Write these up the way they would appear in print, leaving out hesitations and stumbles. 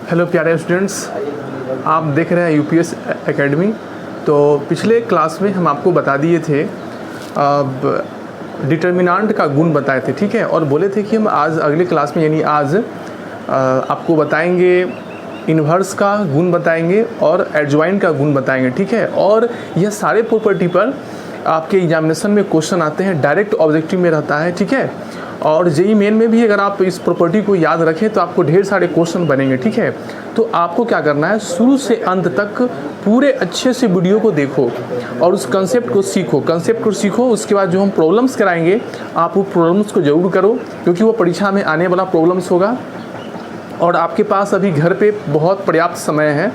Hello प्यारे students, आप देख रहे हैं यूपीएस एकेडमी। तो पिछले क्लास में हम आपको बता दिए थे डिटर्मिनेंट का गुण बताए थे, ठीक है। और बोले थे कि हम आज अगले क्लास में यानी आज आपको बताएंगे इन्वर्स का गुण बताएंगे और एडजॉइंट का गुण बताएंगे, ठीक है। और यह सारे प्रॉपर्टी पर आपके एग्जामिनेशन में क्वेश्चन आते हैं, डायरेक्ट ऑब्जेक्टिव में रहता है, ठीक है। और जेईई मेन में भी अगर आप इस प्रॉपर्टी को याद रखें तो आपको ढेर सारे क्वेश्चन बनेंगे, ठीक है। तो आपको क्या करना है, शुरू से अंत तक पूरे अच्छे से वीडियो को देखो और उस कंसेप्ट को सीखो। उसके बाद जो हम प्रॉब्लम्स कराएंगे आप वो प्रॉब्लम्स को ज़रूर करो, क्योंकि वो परीक्षा में आने वाला प्रॉब्लम्स होगा और आपके पास अभी घर पे बहुत पर्याप्त समय है।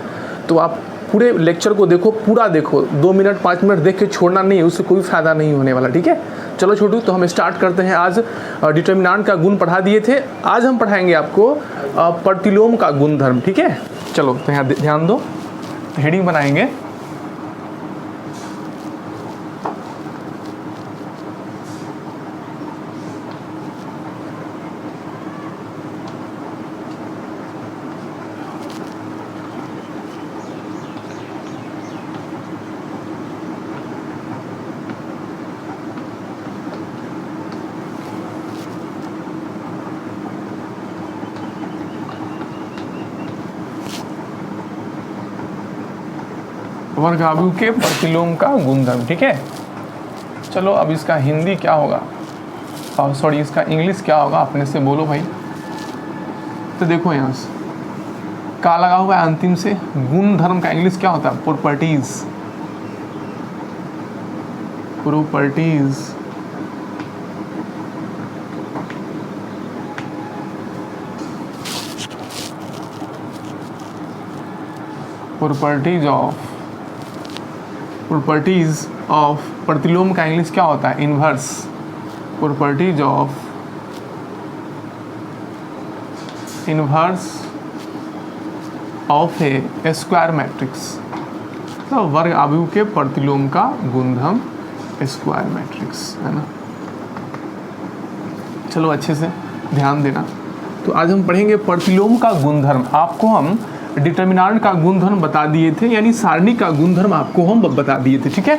तो आप पूरे लेक्चर को देखो, पूरा देखो, 2 मिनट 5 मिनट देख के छोड़ना नहीं है, उससे कोई फ़ायदा नहीं होने वाला, ठीक है। चलो छोटू, तो हम स्टार्ट करते हैं। आज डिटर्मिनेंट का गुण पढ़ा दिए थे, आज हम पढ़ाएंगे आपको प्रतिलोम का गुणधर्म, ठीक है। चलो तो यहाँ ध्यान दो, हेडिंग बनाएंगे। वर्गाभु के प्रतिलोम का गुणधर्म, ठीक है। चलो अब इसका हिंदी क्या होगा, सॉरी इसका इंग्लिश क्या होगा, अपने से बोलो भाई। तो देखो यहाँ से का लगा हुआ है अंतिम से, गुणधर्म का इंग्लिश क्या होता है, प्रॉपर्टीज। प्रॉपर्टीज ऑफ प्रतिलोम का इंग्लिश क्या होता है, inverse. Properties of inverse of A square matrix. तो वर्ग आव्यूह के प्रतिलोम का गुणधर्म स्क्वायर मैट्रिक्स है ना। चलो अच्छे से ध्यान देना। तो आज हम पढ़ेंगे प्रतिलोम का गुणधर्म। आपको हम डिटर्मिनेंट का गुणधर्म बता दिए थे, यानी सारणी का गुणधर्म आपको हम बता दिए थे, ठीक है।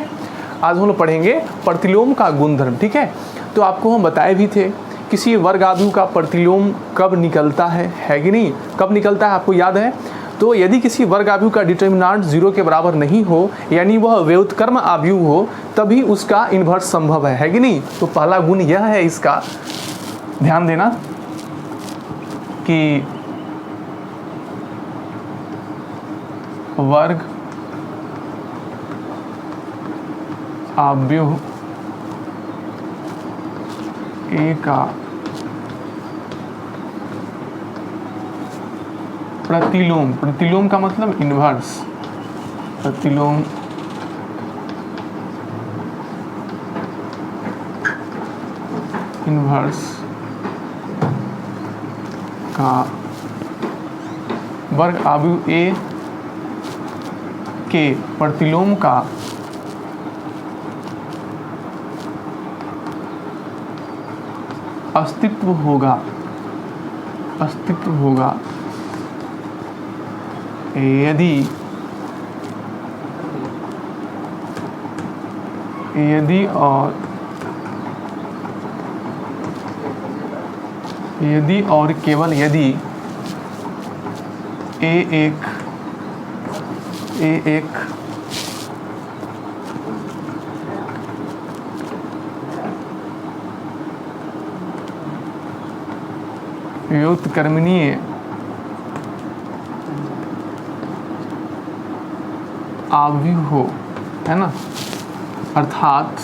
आज हम लोग पढ़ेंगे प्रतिलोम का गुणधर्म, ठीक है। तो आपको हम बताए भी थे किसी वर्गाभु का प्रतिलोम कब निकलता है कि नहीं, कब निकलता है आपको याद है। तो यदि किसी वर्गाभु का डिटर्मिनेंट 0 के बराबर नहीं हो, यानी वह व्युत्क्रम आव्यूह हो, तभी उसका इन्वर्स संभव है कि नहीं। तो पहला गुण यह है इसका, ध्यान देना कि वर्ग आव्यूह ए का प्रतिलोम का मतलब इन्वर्स, प्रतिलोम इन्वर्स का वर्ग आव्यूह ए के प्रतिलोम का अस्तित्व होगा यदि और केवल यदि ए एक व्युत्क्रमणीय आव्यूह हो, है ना। अर्थात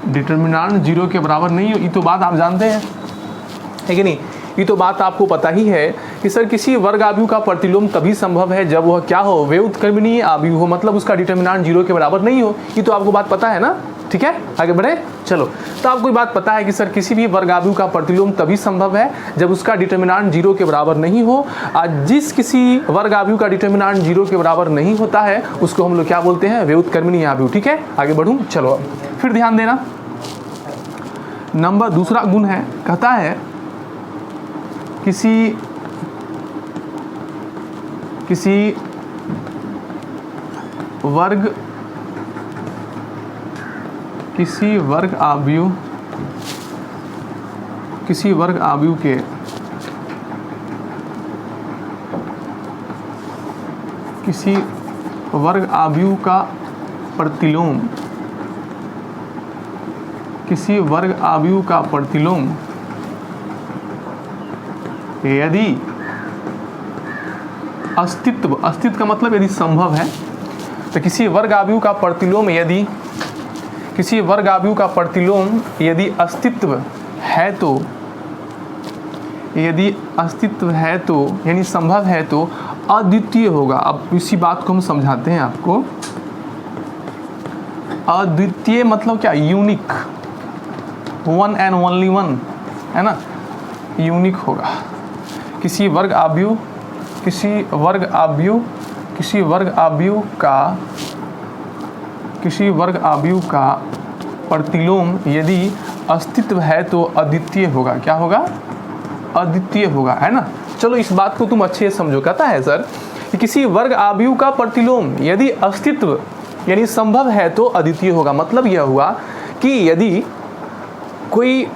डिटर्मिनेंट 0 के बराबर नहीं हो। ये तो बात आप जानते हैं, है कि नहीं। ये तो बात आपको पता ही है कि सर किसी वर्ग आव्यूह का प्रतिलोम तभी संभव है जब वह क्या हो, व्युत्क्रमणीय आव्यूह हो, मतलब उसका डिटर्मिनेंट 0 के बराबर नहीं हो। ये तो आपको बात पता है ना, ठीक है। आगे बढ़े, चलो। तो आपको बात पता है कि सर किसी भी वर्ग आव्यूह का प्रतिलोम तभी संभव है जब उसका डिटर्मिनेंट 0 के बराबर नहीं हो। जिस किसी वर्ग आव्यूह का डिटर्मिनेंट 0 के बराबर नहीं होता है उसको हम लोग क्या बोलते हैं, व्युत्क्रमणीय आव्यूह, ठीक है। आगे बढ़ूँ, चलो फिर ध्यान देना। नंबर दूसरा गुण है, कहता है किसी वर्ग आव्यूह का प्रतिलोम यदि अस्तित्व का मतलब यदि संभव है, तो किसी वर्ग आव्यूह का प्रतिलोम यदि अस्तित्व है तो यानी संभव है तो अद्वितीय होगा। अब इसी बात को हम समझाते हैं आपको। अद्वितीय मतलब क्या? Unique, one and only one, है ना, यूनिक होगा। किसी वर्ग आव्यूह का प्रतिलोम यदि अस्तित्व है तो अद्वितीय होगा। क्या होगा? अद्वितीय होगा, है ना। चलो इस बात को तुम अच्छे से समझो। कहता है सर कि किसी वर्ग आव्यूह का प्रतिलोम यदि अस्तित्व यानी संभव है तो अद्वितीय होगा। मतलब यह हुआ कि यदि कोई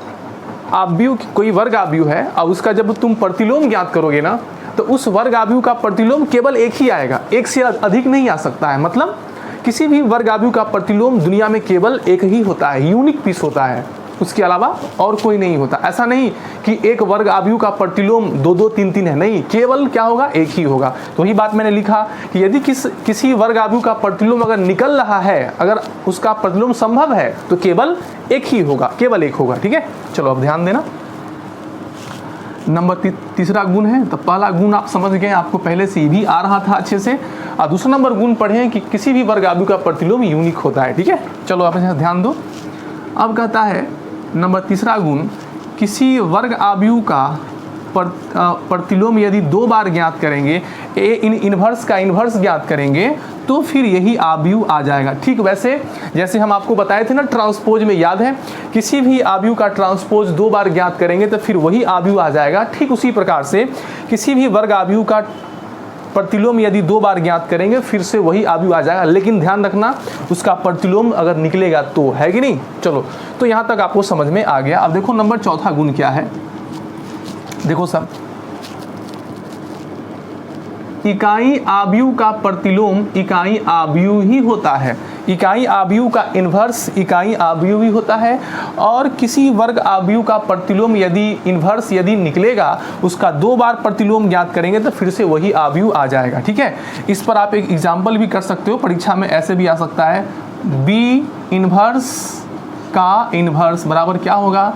वर्ग आव्यूह है और उसका जब तुम प्रतिलोम ज्ञात करोगे ना, तो उस वर्ग आव्यूह का प्रतिलोम केवल एक ही आएगा, एक से अधिक नहीं आ सकता है। मतलब किसी भी वर्ग आव्यूह का प्रतिलोम दुनिया में केवल एक ही होता है, यूनिक पीस होता है, उसके अलावा और कोई नहीं होता। ऐसा नहीं कि एक वर्ग आव्यूह का प्रतिलोम 2-2, 3-3 है, नहीं, केवल क्या होगा? एक ही होगा। तो वही बात मैंने लिखा कि यदि किसी वर्ग आव्यूह का प्रतिलोम अगर निकल रहा है, अगर उसका प्रतिलोम संभव है, तो केवल एक ही होगा, केवल एक होगा। ठीक है, चलो अब ध्यान देना। नंबर तीसरा गुण है, तो पहला गुण आप समझ गए, आपको पहले से भी आ रहा था अच्छे से। और दूसरा नंबर गुण पढ़े कि किसी भी वर्ग आव्यूह का प्रतिलोम यूनिक होता है। ठीक है, चलो आप यहाँ ध्यान दो। अब कहता है नंबर तीसरा गुण, किसी वर्ग आव्यूह का प्रतिलोम यदि 2 बार ज्ञात करेंगे, इनवर्स का इनवर्स ज्ञात करेंगे, तो फिर यही आव्यूह आ जाएगा। ठीक वैसे जैसे हम आपको बताए थे ना ट्रांसपोज में, याद है? किसी भी आव्यूह का ट्रांसपोज 2 बार ज्ञात करेंगे तो फिर वही आव्यूह आ जाएगा। ठीक उसी प्रकार से किसी भी वर्ग आव्यूह का प्रतिलोम यदि 2 बार ज्ञात करेंगे, फिर से वही आव्यूह आ जाएगा। लेकिन ध्यान रखना, उसका प्रतिलोम अगर निकलेगा तो, है कि नहीं। चलो, तो यहाँ तक आपको समझ में आ गया। अब देखो नंबर चौथा गुण क्या है। देखो सब, इकाई आव्यूह का प्रतिलोम इकाई आव्यूह ही होता है। इकाई आव्यूह का इन्वर्स इकाई आव्यूह ही होता है। और किसी वर्ग आव्यूह का प्रतिलोम यदि इन्वर्स यदि निकलेगा, उसका 2 बार प्रतिलोम ज्ञात करेंगे तो फिर से वही आव्यूह आ जाएगा। ठीक है, इस पर आप एक एग्जाम्पल भी कर सकते हो, परीक्षा में ऐसे भी आ सकता है। बी इन्वर्स का इन्वर्स बराबर क्या होगा?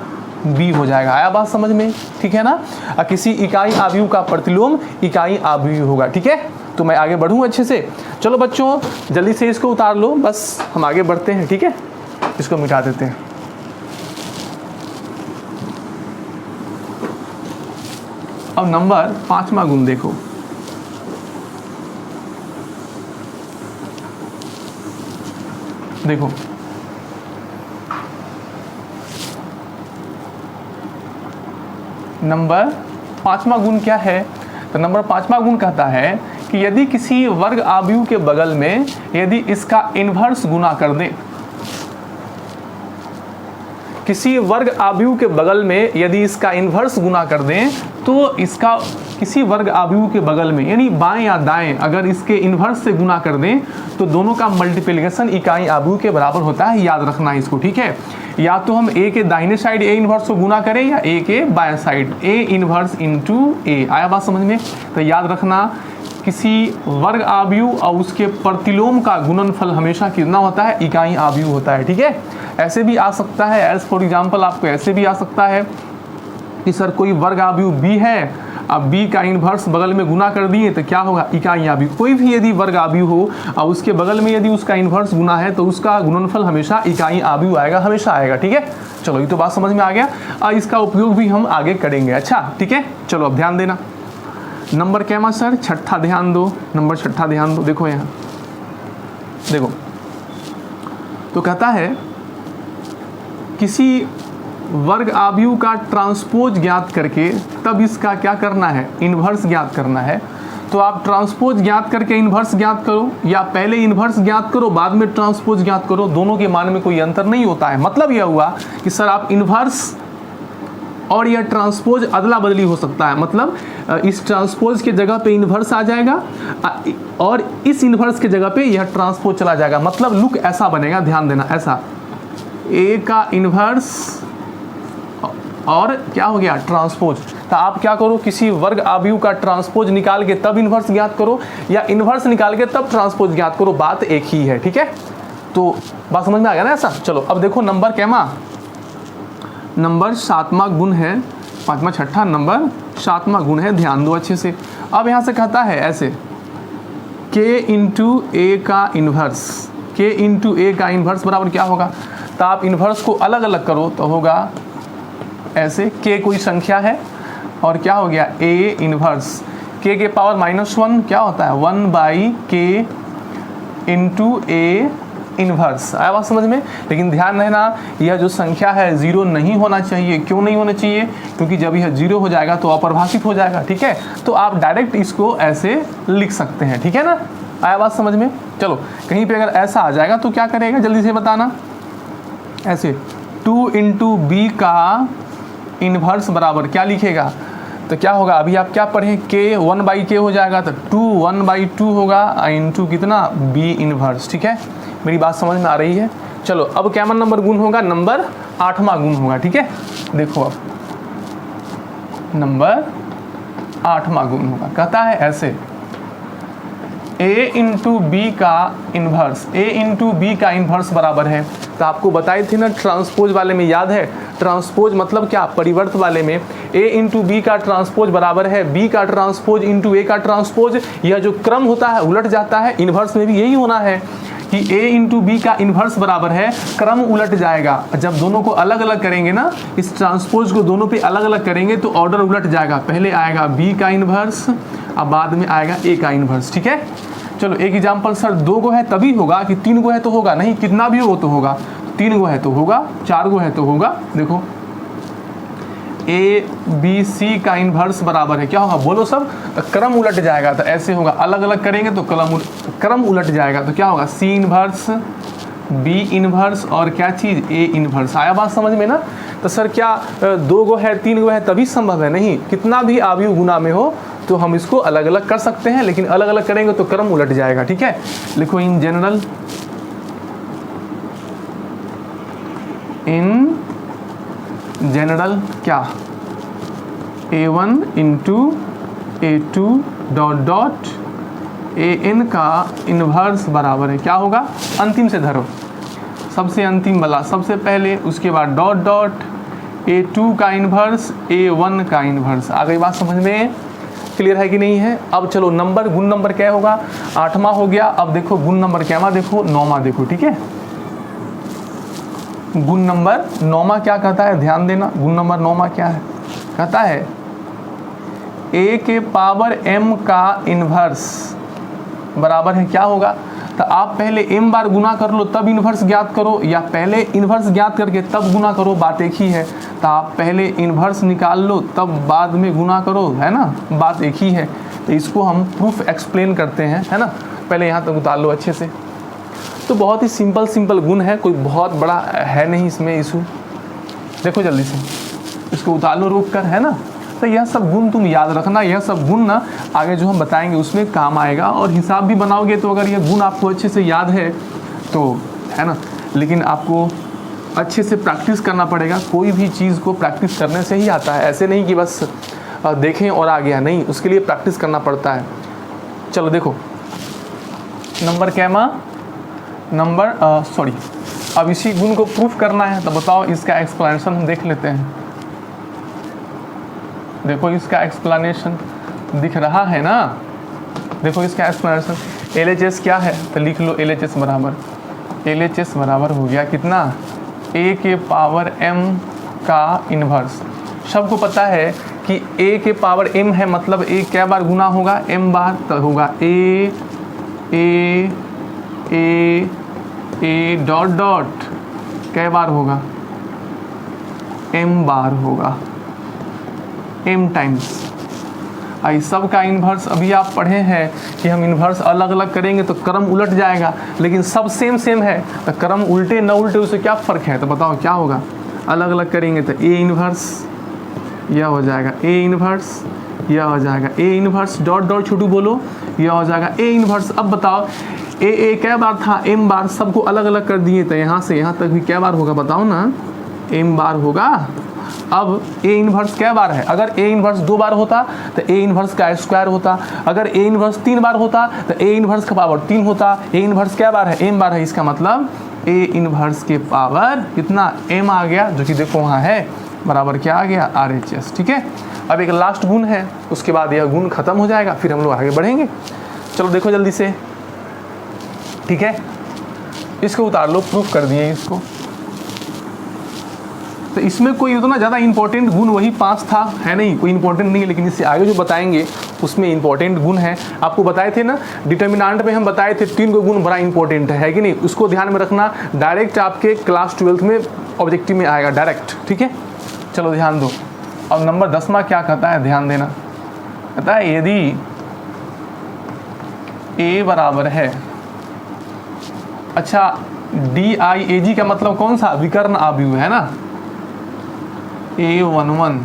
बी हो जाएगा। आया बात समझ में? ठीक है ना। किसी इकाई आव्यूह का प्रतिलोम इकाई आव्यूह होगा। ठीक है, तो मैं आगे बढ़ूँ अच्छे से। चलो बच्चों, जल्दी से इसको उतार लो, बस हम आगे बढ़ते हैं। ठीक है, इसको मिटा देते हैं। अब नंबर 5वां गुण देखो। देखो नंबर 5वां गुण क्या है? तो नंबर 5वां गुण कहता है कि यदि किसी वर्ग आव्यूह के बगल में यदि इसका इन्वर्स गुना कर दें, किसी वर्ग आव्यूह के बगल में यदि इसका इन्वर्स गुना कर दें, तो इसका किसी वर्ग आव्यूह के बगल में यानी बाएं या दाएं अगर इसके इन्वर्स से गुना कर दें, तो दोनों का मल्टीप्लिकेशन इकाई आव्यूह के बराबर होता है। याद रखना इसको। ठीक है, या तो हम ए के दाहिने साइड ए इन्वर्स को गुना करें या ए के बाएं साइड ए इन्वर्स इनटू ए। आया बात समझ में? तो याद रखना, किसी वर्ग आव्यूह और उसके प्रतिलोम का गुणनफल हमेशा कितना होता है? इकाई आव्यूह होता है। ठीक है, ऐसे भी आ सकता है, एज फॉर एग्जाम्पल आपको ऐसे भी आ सकता है कि सर कोई वर्ग आव्यूह बी है, अब बी का इन्वर्स बगल में गुना कर दिए तो क्या होगा? इकाई आव्यूह। कोई भी यदि वर्ग आव्यूह हो और उसके बगल में यदि उसका इन्वर्स गुना है, तो उसका गुणनफल हमेशा इकाई आव्यूह आएगा, हमेशा आएगा। ठीक है, चलो ये तो बात समझ में आ गया। और इसका उपयोग भी हम आगे करेंगे। अच्छा, ठीक है, चलो अब ध्यान देना। नंबर क्या सर? 6ठा ध्यान दो। नंबर 6ठा ध्यान दो। देखो यहाँ देखो, तो कहता है किसी वर्ग आव्यूह का ट्रांसपोज ज्ञात करके तब इसका क्या करना है, इन्वर्स ज्ञात करना है। तो आप ट्रांसपोज ज्ञात करके इन्वर्स ज्ञात करो, या पहले इन्वर्स ज्ञात करो बाद में ट्रांसपोज ज्ञात करो, दोनों के मान में कोई अंतर नहीं होता है। मतलब यह हुआ कि सर आप इन्वर्स और यह ट्रांसपोज अदला बदली हो सकता है, मतलब इस ट्रांसपोज के जगह पे इन्वर्स आ जाएगा और इस इन्वर्स के जगह पे यह ट्रांसपोज चला जाएगा। मतलब लुक ऐसा बनेगा, ध्यान देना, ऐसा ए का इन्वर्स और क्या हो गया, ट्रांसपोज। तो आप क्या करो, किसी वर्ग आव्यूह का ट्रांसपोज निकाल के तब इन्वर्स ज्ञात करो, या इन्वर्स निकाल के तब ट्रांसपोज ज्ञात करो, बात एक ही है। ठीक है, तो बात समझ में आ गया ना ऐसा। चलो अब देखो नंबर कैमा, नंबर 7वां गुण है, 5वां 6ठा नंबर 7वां गुण है, ध्यान दो अच्छे से। अब यहाँ से कहता है ऐसे k इंटू ए का इन्वर्स, k इंटू ए का इन्वर्स बराबर क्या होगा। तो आप इन्वर्स को अलग अलग करो तो होगा ऐसे, k कोई संख्या है और क्या हो गया a इन्वर्स, k के पावर -1 क्या होता है 1/k इंटू a इन्वर्स। आया बात समझ में। लेकिन ध्यान रहना यह जो संख्या है 0 नहीं होना चाहिए। क्यों नहीं होना चाहिए, क्योंकि जब यह 0 हो जाएगा तो अपरिभाषित हो जाएगा। ठीक है, तो आप डायरेक्ट इसको ऐसे लिख सकते हैं। ठीक है ना, आया बात समझ में। चलो कहीं पे अगर ऐसा आ जाएगा तो क्या करेगा जल्दी से बताना, ऐसे 2 इंटू बी का इन्वर्स बराबर क्या लिखेगा, तो क्या होगा, अभी आप क्या पढ़ें, k 1/k हो जाएगा, तो 2 1/2 होगा इंटू कितना b इन्वर्स। ठीक है, मेरी बात समझ में आ रही है। चलो अब क्या नंबर गुण होगा, नंबर 8वां गुण होगा। ठीक है, देखो अब नंबर 8वां गुण होगा, कहता है ऐसे a इंटू बी का इन्वर्स, a इंटू बी का इन्वर्स बराबर है। तो आपको बताई थी ना ट्रांसपोज वाले में, याद है, ट्रांसपोज मतलब क्या, परिवर्त वाले में a इंटू बी का ट्रांसपोज बराबर है b का ट्रांसपोज इंटू a का ट्रांसपोज। यह जो क्रम होता है उलट जाता है, इन्वर्स में भी यही होना है कि a इंटू बी का इन्वर्स बराबर है, क्रम उलट जाएगा। जब दोनों को अलग अलग करेंगे ना, इस ट्रांसपोज को दोनों पे अलग अलग करेंगे तो ऑर्डर उलट जाएगा, पहले आएगा b का इन्वर्स अब बाद में आएगा a का इन्वर्स। ठीक है, चलो एक एग्जाम्पल, सर 2 गो है तभी होगा कि 3 गो है तो होगा नहीं, कितना भी हो तो होगा, 3 गो है तो होगा, 4 गो है तो होगा। देखो ए बी सी का इन्वर्स बराबर है क्या होगा, बोलो सब, तो क्रम उलट जाएगा। तो ऐसे होगा, अलग अलग करेंगे तो क्रम उलट जाएगा, तो क्या होगा सी इन्वर्स बी इन्वर्स और क्या चीज़ ए इन्वर्स। आया बात समझ में ना। तो सर क्या 2 गो है 3 गो है तभी संभव है, नहीं, कितना भी आव्यूह गुना में हो तो हम इसको अलग अलग कर सकते हैं, लेकिन अलग अलग करेंगे तो क्रम उलट जाएगा। ठीक है, लिखो इन जनरल, इन जनरल क्या a1 into a2 dot dot an का इन्वर्स बराबर है क्या होगा, अंतिम से धरो, सबसे अंतिम वाला सबसे पहले, उसके बाद डॉट डॉट a2 का इन्वर्स a1 का इन्वर्स। आ गई बात समझ में, क्लियर है कि नहीं है। अब चलो नंबर, गुण नंबर क्या होगा, 8वां हो गया। अब देखो गुण नंबर क्या, देखो 9वां देखो। ठीक है, गुण नंबर 9वां क्या कहता है, ध्यान देना, गुण नंबर 9वां क्या है, कहता है a के पावर m का इन्वर्स बराबर है क्या होगा। तो आप पहले m बार गुना कर लो तब इन्वर्स ज्ञात करो, या पहले इन्वर्स ज्ञात करके तब गुना करो, बात एक ही है। तो आप पहले इन्वर्स निकाल लो तब बाद में गुना करो, है ना, बात एक ही है। तो इसको हम प्रूफ एक्सप्लेन करते हैं, है ना। पहले यहाँ तक उतार लो अच्छे से। तो बहुत ही सिंपल गुण है, कोई बहुत बड़ा है नहीं इसमें इशू। देखो जल्दी से इसको उतार लो रोक कर, है ना। तो यह सब गुण तुम याद रखना, यह सब गुण ना आगे जो हम बताएंगे उसमें काम आएगा, और हिसाब भी बनाओगे तो अगर यह गुण आपको अच्छे से याद है तो, है ना। लेकिन आपको अच्छे से प्रैक्टिस करना पड़ेगा, कोई भी चीज़ को प्रैक्टिस करने से ही आता है, ऐसे नहीं कि बस देखें और आ गया, नहीं, उसके लिए प्रैक्टिस करना पड़ता है। चलो देखो नंबर कैमा, नंबर सॉरी, अब इसी गुण को प्रूफ करना है, तो बताओ इसका एक्सप्लेनेशन हम देख लेते हैं। देखो इसका एक्सप्लेनेशन दिख रहा है ना, देखो इसका एक्सप्लेनेशन, LHS क्या है, तो लिख लो LHS बराबर हो गया कितना, a के पावर m का इन्वर्स। सबको पता है कि a के पावर m है, मतलब a क्या बार गुना होगा, m बार, तो होगा a डॉट डॉट कै बार होगा, m बार होगा, m टाइम्स। आई सब का इन्वर्स अभी आप पढ़े हैं कि हम इन्वर्स अलग अलग करेंगे तो क्रम उलट जाएगा, लेकिन सब सेम सेम है तो क्रम उल्टे न उल्टे उससे क्या फ़र्क है, तो बताओ क्या होगा। अलग अलग करेंगे तो ए इन्वर्स यह हो जाएगा, ए इन्वर्स यह हो जाएगा, ए इन्वर्स डॉट डॉट छोटू बोलो यह हो जाएगा ए इन्वर्स। अब बताओ ए क्या बार था, m बार, सबको अलग अलग कर दिए तो यहाँ से यहाँ तक भी क्या बार होगा बताओ ना, m बार होगा। अब ए इन्वर्स क्या बार है, अगर ए इन्वर्स 2 बार होता तो ए इन्वर्स का स्क्वायर होता, अगर ए इन्वर्स 3 बार होता तो ए इन्वर्स का पावर 3 होता। ए इन्वर्स क्या बार है, m बार है, इसका मतलब ए इन्वर्स के पावर कितना m आ गया, जो कि देखो वहाँ है बराबर क्या आ गया RHS। ठीक है, अब एक लास्ट गुण है, उसके बाद यह गुण खत्म हो जाएगा, फिर हम लोग आगे बढ़ेंगे। चलो देखो जल्दी से, ठीक है, इसको उतार लो, प्रूफ कर दिए इसको। तो इसमें कोई उतना ज़्यादा इंपॉर्टेंट गुण वही 5 था, है नहीं, कोई इंपॉर्टेंट नहीं है, लेकिन इससे आगे जो बताएंगे उसमें इंपॉर्टेंट गुण है। आपको बताए थे ना डिटर्मिनेंट में, हम बताए थे 3 गुण बड़ा इंपॉर्टेंट है कि नहीं, उसको ध्यान में रखना, डायरेक्ट आपके क्लास 12th में ऑब्जेक्टिव में आएगा डायरेक्ट। ठीक है, चलो ध्यान दो। अब नंबर 10वां क्या कहता है, ध्यान देना, कहता है यदि a बराबर है, अच्छा DIAG का मतलब कौन सा, विकर्ण आव्यूह है ना, A11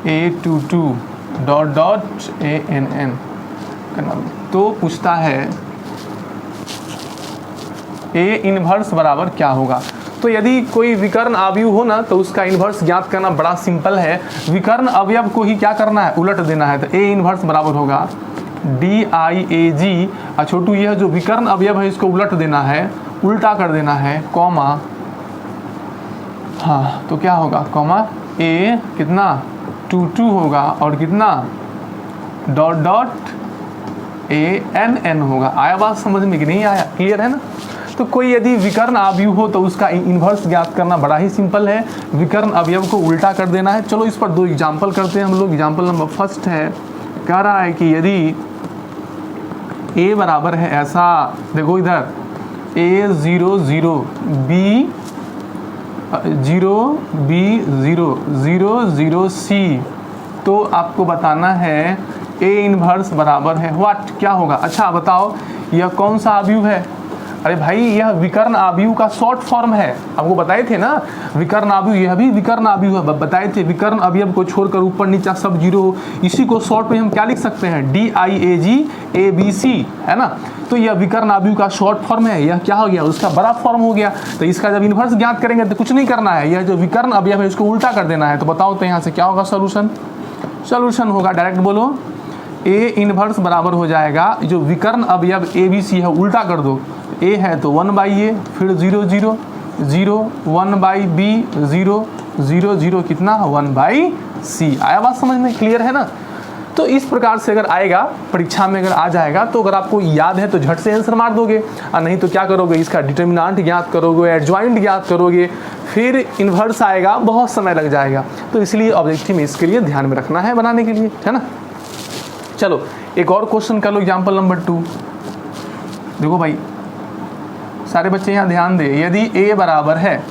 A22 dot dot ANN का नाम, तो पूछता है A इन्वर्स बराबर क्या होगा। तो यदि कोई विकर्ण आव्यूह हो ना तो उसका इन्वर्स ज्ञात करना बड़ा सिंपल है, विकर्ण अवयव को ही क्या करना है, उलट देना है। तो A इन्वर्स बराबर होगा DIAG, छोटू यह जो विकर्ण अवयव है इसको उलट देना है, उल्टा कर देना है, कॉमा, हाँ तो क्या होगा, कॉमा A कितना 22 होगा और कितना डॉट डॉट ANN होगा। आया बात समझ में कि नहीं आया, क्लियर है ना। तो कोई यदि विकर्ण आव्यूह हो तो उसका इन्वर्स ज्ञात करना बड़ा ही सिंपल है, विकर्ण अवयव को उल्टा कर देना है। चलो इस पर 2 एग्जाम्पल करते हैं हम लोग। एग्जाम्पल नंबर फर्स्ट है, कह रहा है कि यदि A बराबर है ऐसा, देखो इधर A00 B 0 B 0 0 0 C, तो आपको बताना है A इन्वर्स बराबर है व्हाट, क्या होगा। अच्छा बताओ यह कौन सा आव्यूह है, अरे भाई यह विकर्ण आव्यूह का शॉर्ट फॉर्म है, आपको बताए थे ना विकर्ण आव्यूह, यह भी विकर्ण आव्यूह है, बताए थे विकर्ण अवयव को छोड़कर ऊपर नीचा सब 0 हो, इसी को शॉर्ट में हम क्या लिख सकते हैं, DIAG ABC, है ना। तो यह विकर्ण आव्यूह का शॉर्ट फॉर्म है, यह क्या हो गया, उसका बड़ा फॉर्म हो गया। तो इसका जब इन्वर्स ज्ञात करेंगे तो कुछ नहीं करना है, यह जो विकर्ण अवयव है इसको उल्टा कर देना है। तो बताओ तो यहाँ से क्या होगा सोल्यूशन होगा, डायरेक्ट बोलो A इन्वर्स बराबर हो जाएगा, जो विकर्ण अवयव ABC है उल्टा कर दो, A है तो 1/A, फिर 0 0 0 1/B 0 0 0 कितना 1/C। आया बात समझ में, क्लियर है ना। तो इस प्रकार से अगर आएगा परीक्षा में, अगर आ जाएगा तो अगर आपको याद है तो झट से आंसर मार दोगे, और नहीं तो क्या करोगे, इसका डिटर्मिनेंट ज्ञात करोगे, एडजॉइंट ज्ञात करोगे, फिर इन्वर्स आएगा, बहुत समय लग जाएगा। तो इसलिए ऑब्जेक्टिव में इसके लिए ध्यान में रखना है बनाने के लिए, है ना। चलो एक और क्वेश्चन कर लो, एग्जाम्पल नंबर 2। देखो भाई सारे बच्चे यहाँ ध्यान दे, यदि A बराबर है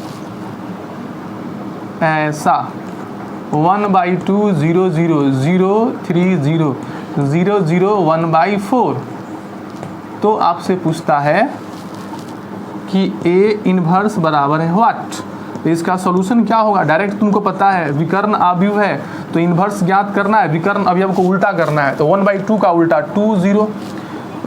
ऐसा 1/2 0 0 0 3 0 0 0 1/4, तो आपसे पूछता है कि A इन्वर्स बराबर है व्हाट। तो इसका सॉल्यूशन क्या होगा, डायरेक्ट तुमको पता है विकर्ण आव्यूह है तो इन्वर्स ज्ञात करना है, विकर्ण अवयव को उल्टा करना है। तो 1/2 का उल्टा 2 0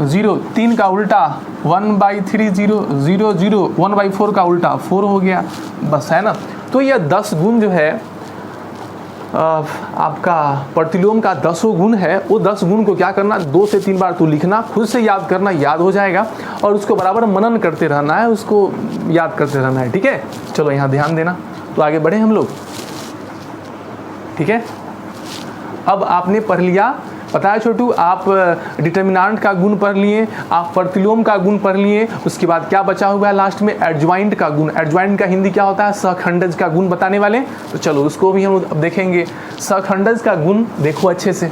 0, 3 का उल्टा 1/3 0 0 0, 1/4 का उल्टा 4 हो गया, बस, है ना। तो यह 10 गुण जो है आपका प्रतिलोम का 10 गुण है, वो 10 गुण को क्या करना, 2 से 3 बार तू लिखना, खुद से याद करना, याद हो जाएगा, और उसको बराबर मनन करते रहना है, उसको याद करते रहना है, ठीक है। चलो यहाँ ध्यान देना, तो आगे बढ़े हम लोग, ठीक है। अब आपने पढ़ लिया, पता है छोटू, आप डिटर्मिनेंट का गुण पढ़ लिए, आप प्रतिलोम का गुण पढ़ लिए, उसके बाद क्या बचा हुआ है लास्ट में, एडजॉइंट का गुण। एडजॉइंट का हिंदी क्या होता है, सहखंडज का गुण बताने वाले। तो चलो उसको भी हम अब देखेंगे। सहखंडज का गुण देखो अच्छे से,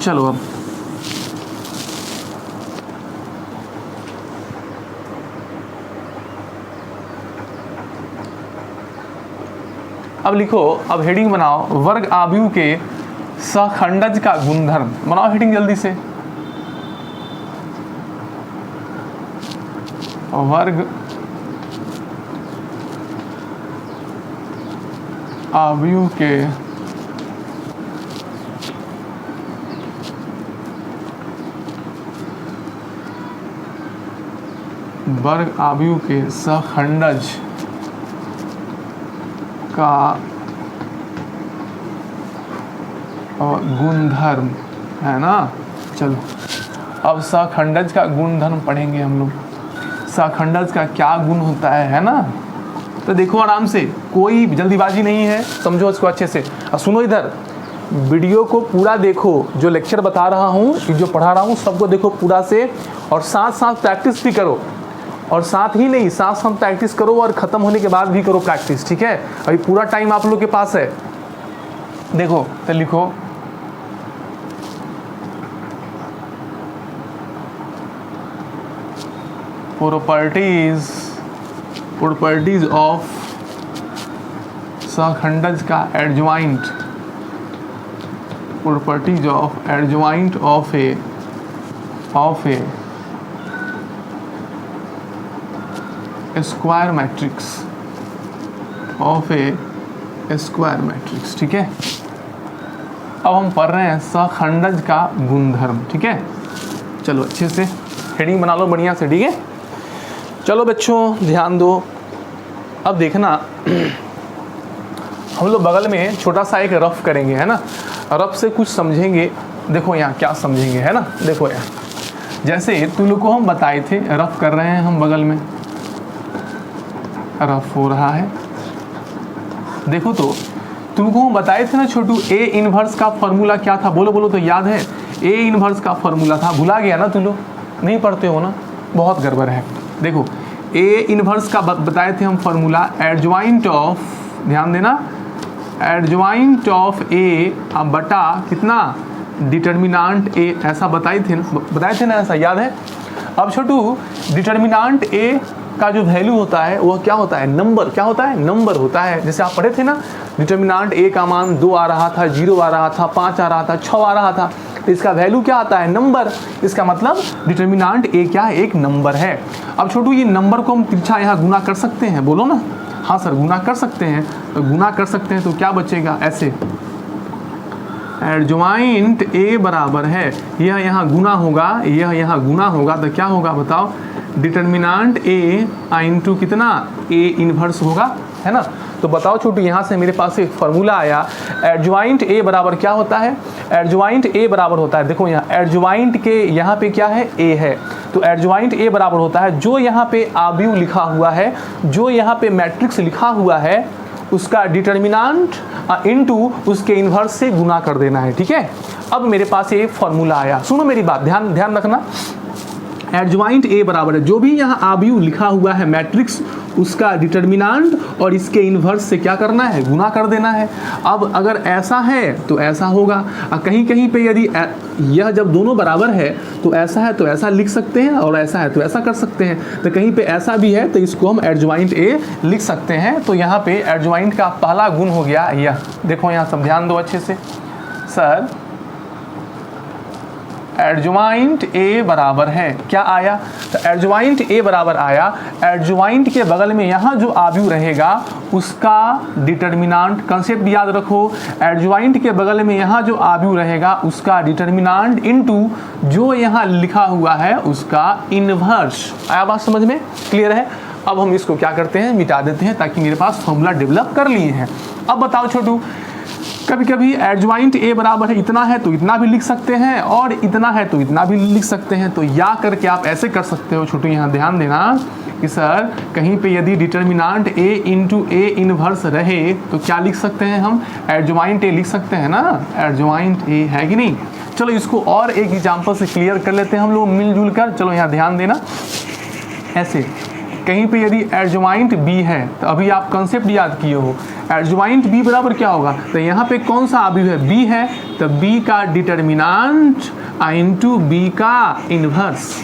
चलो अब लिखो, अब हेडिंग बनाओ, वर्ग आव्यूह के सहखंडज का गुणधर्म। बनाओ हेडिंग जल्दी से। वर्ग आव्यूह के सहखंडज का गुणधर्म है ना। चलो अब सहखंडज का गुणधर्म पढ़ेंगे हम लोग। सहखंडज का क्या गुण होता है ना। तो देखो आराम से, कोई जल्दीबाजी नहीं है, समझो इसको अच्छे से। और सुनो इधर, वीडियो को पूरा देखो, जो लेक्चर बता रहा हूँ, जो पढ़ा रहा हूँ, सबको देखो पूरा से, और साथ साथ प्रैक्टिस भी करो। और साथ ही नहीं, साथ साथ प्रैक्टिस करो और ख़त्म होने के बाद भी करो प्रैक्टिस, ठीक है। अभी पूरा टाइम आप लोग के पास है। देखो तो लिखो, प्रॉपर्टीज ऑफ सहखंडज का adjoint, properties of adjoint of A square matrix, ठीक है। अब हम पढ़ रहे हैं सहखंडज का गुणधर्म, ठीक है। चलो अच्छे से हेडिंग बना लो बढ़िया से, ठीक है। चलो बच्चों ध्यान दो। अब देखना, हम लोग बगल में छोटा सा एक रफ करेंगे, है ना। रफ से कुछ समझेंगे। देखो यहाँ क्या समझेंगे, है ना। देखो यहाँ जैसे तुम लोग को हम बताए थे, रफ कर रहे हैं हम, बगल में रफ हो रहा है। देखो तो तुमको हम बताए थे ना छोटू, ए इनवर्स का फॉर्मूला क्या था, बोलो बोलो तो याद है। ए इनवर्स का फॉर्मूला था, भुला गया ना तुम लोग, नहीं पढ़ते हो ना, बहुत गड़बड़ है। देखो ए इनवर्स का बताए थे हम फॉर्मूला, एडजॉइंट ऑफ, ध्यान देना, एडजॉइंट ऑफ ए बटा कितना, डिटर्मिनांट ए, ऐसा बताए थे ना, ऐसा याद है। अब छोटू डिटर्मिनांट ए का जो वैल्यू होता है वह क्या होता है, नंबर। क्या होता है, नंबर होता है। जैसे आप पढ़े थे ना, डिटर्मिनांट ए का मान 2 आ रहा था, 0 आ रहा था, 5 आ रहा था, 6 आ रहा था, तो इसका वैल्यू क्या आता है, नंबर। इसका मतलब डिटर्मिनांट ए क्या है, एक नंबर है। अब छोटू ये नंबर को हम तिरछा यहाँ गुना कर सकते हैं, बोलो ना। हाँ सर गुना कर सकते हैं। तो गुना कर सकते हैं तो क्या बचेगा, ऐसे एडजॉइंट ए बराबर है, यह यहाँ गुना होगा, यह यहाँ गुना होगा, तो क्या होगा बताओ, डिटर्मिनांट ए इंटू कितना, ए इनवर्स होगा, है ना। तो बताओ छोटू, यहाँ से मेरे पास एक फॉर्मूला आया, एडजॉइंट ए बराबर क्या होता है, एडजॉइंट ए बराबर होता है, देखो यहाँ एडजॉइंट के यहाँ पे क्या है, ए है, तो एडजॉइंट ए बराबर होता है जो यहाँ पे आव्यूह लिखा हुआ है, जो यहाँ पे मैट्रिक्स लिखा हुआ है, उसका डिटर्मिनांट इनटू उसके इन्वर्स से गुना कर देना है, ठीक है। अब मेरे पास ये फॉर्मूला आया, सुनो मेरी बात, ध्यान रखना। एडजॉइंट ए बराबर है, जो भी यहाँ आव्यूह लिखा हुआ है मैट्रिक्स, उसका डिटर्मिनांट और इसके इन्वर्स से क्या करना है, गुना कर देना है। अब अगर ऐसा है तो ऐसा होगा, कहीं कहीं पे यदि यह जब दोनों बराबर है तो ऐसा है तो ऐसा लिख सकते हैं, और ऐसा है तो ऐसा कर सकते हैं। तो कहीं पे ऐसा भी है तो इसको हम एडजॉइंट ए लिख सकते हैं। तो यहाँ पे एडजॉइंट का पहला गुण हो गया यह, देखो यहाँ सब ध्यान दो अच्छे से। सर एडजॉइंट ए बराबर है, क्या आया, तो एडजॉइंट ए बराबर आया, एडजॉइंट के बगल में यहाँ जो आव्यूह रहेगा उसका डिटर्मिनांट, कंसेप्ट याद रखो, एडजॉइंट के बगल में यहाँ जो आव्यूह रहेगा उसका डिटर्मिनांट इनटू जो यहाँ लिखा हुआ है उसका इनवर्स। आया बात समझ में, क्लियर है। अब हम इसको क्या करते हैं, मिटा देते हैं, ताकि मेरे पास फॉर्मूला डेवलप कर लिए हैं। अब बताओ छोटू, कभी कभी एडजॉइंट ए बराबर है इतना है तो इतना भी लिख सकते हैं, और इतना है तो इतना भी लिख सकते हैं। तो या करके आप ऐसे कर सकते हो छोटू, यहाँ ध्यान देना कि सर कहीं पे यदि determinant A into A inverse रहे तो क्या लिख सकते हैं हम, एडजॉइंट ए लिख सकते हैं ना, एडजॉइंट ए, है कि नहीं। चलो इसको और एक एग्जाम्पल से क्लियर कर लेते हैं हम लोग मिलजुल कर। चलो यहाँ ध्यान देना, ऐसे कहीं पे यदि एडजॉइंट बी है, तो अभी आप कंसेप्ट याद किए हो, एडजॉइंट बी बराबर क्या होगा, तो यहाँ पे कौन सा आव्यूह है, बी है, तो बी का डिटर्मिनांट इंटू बी का इन्वर्स,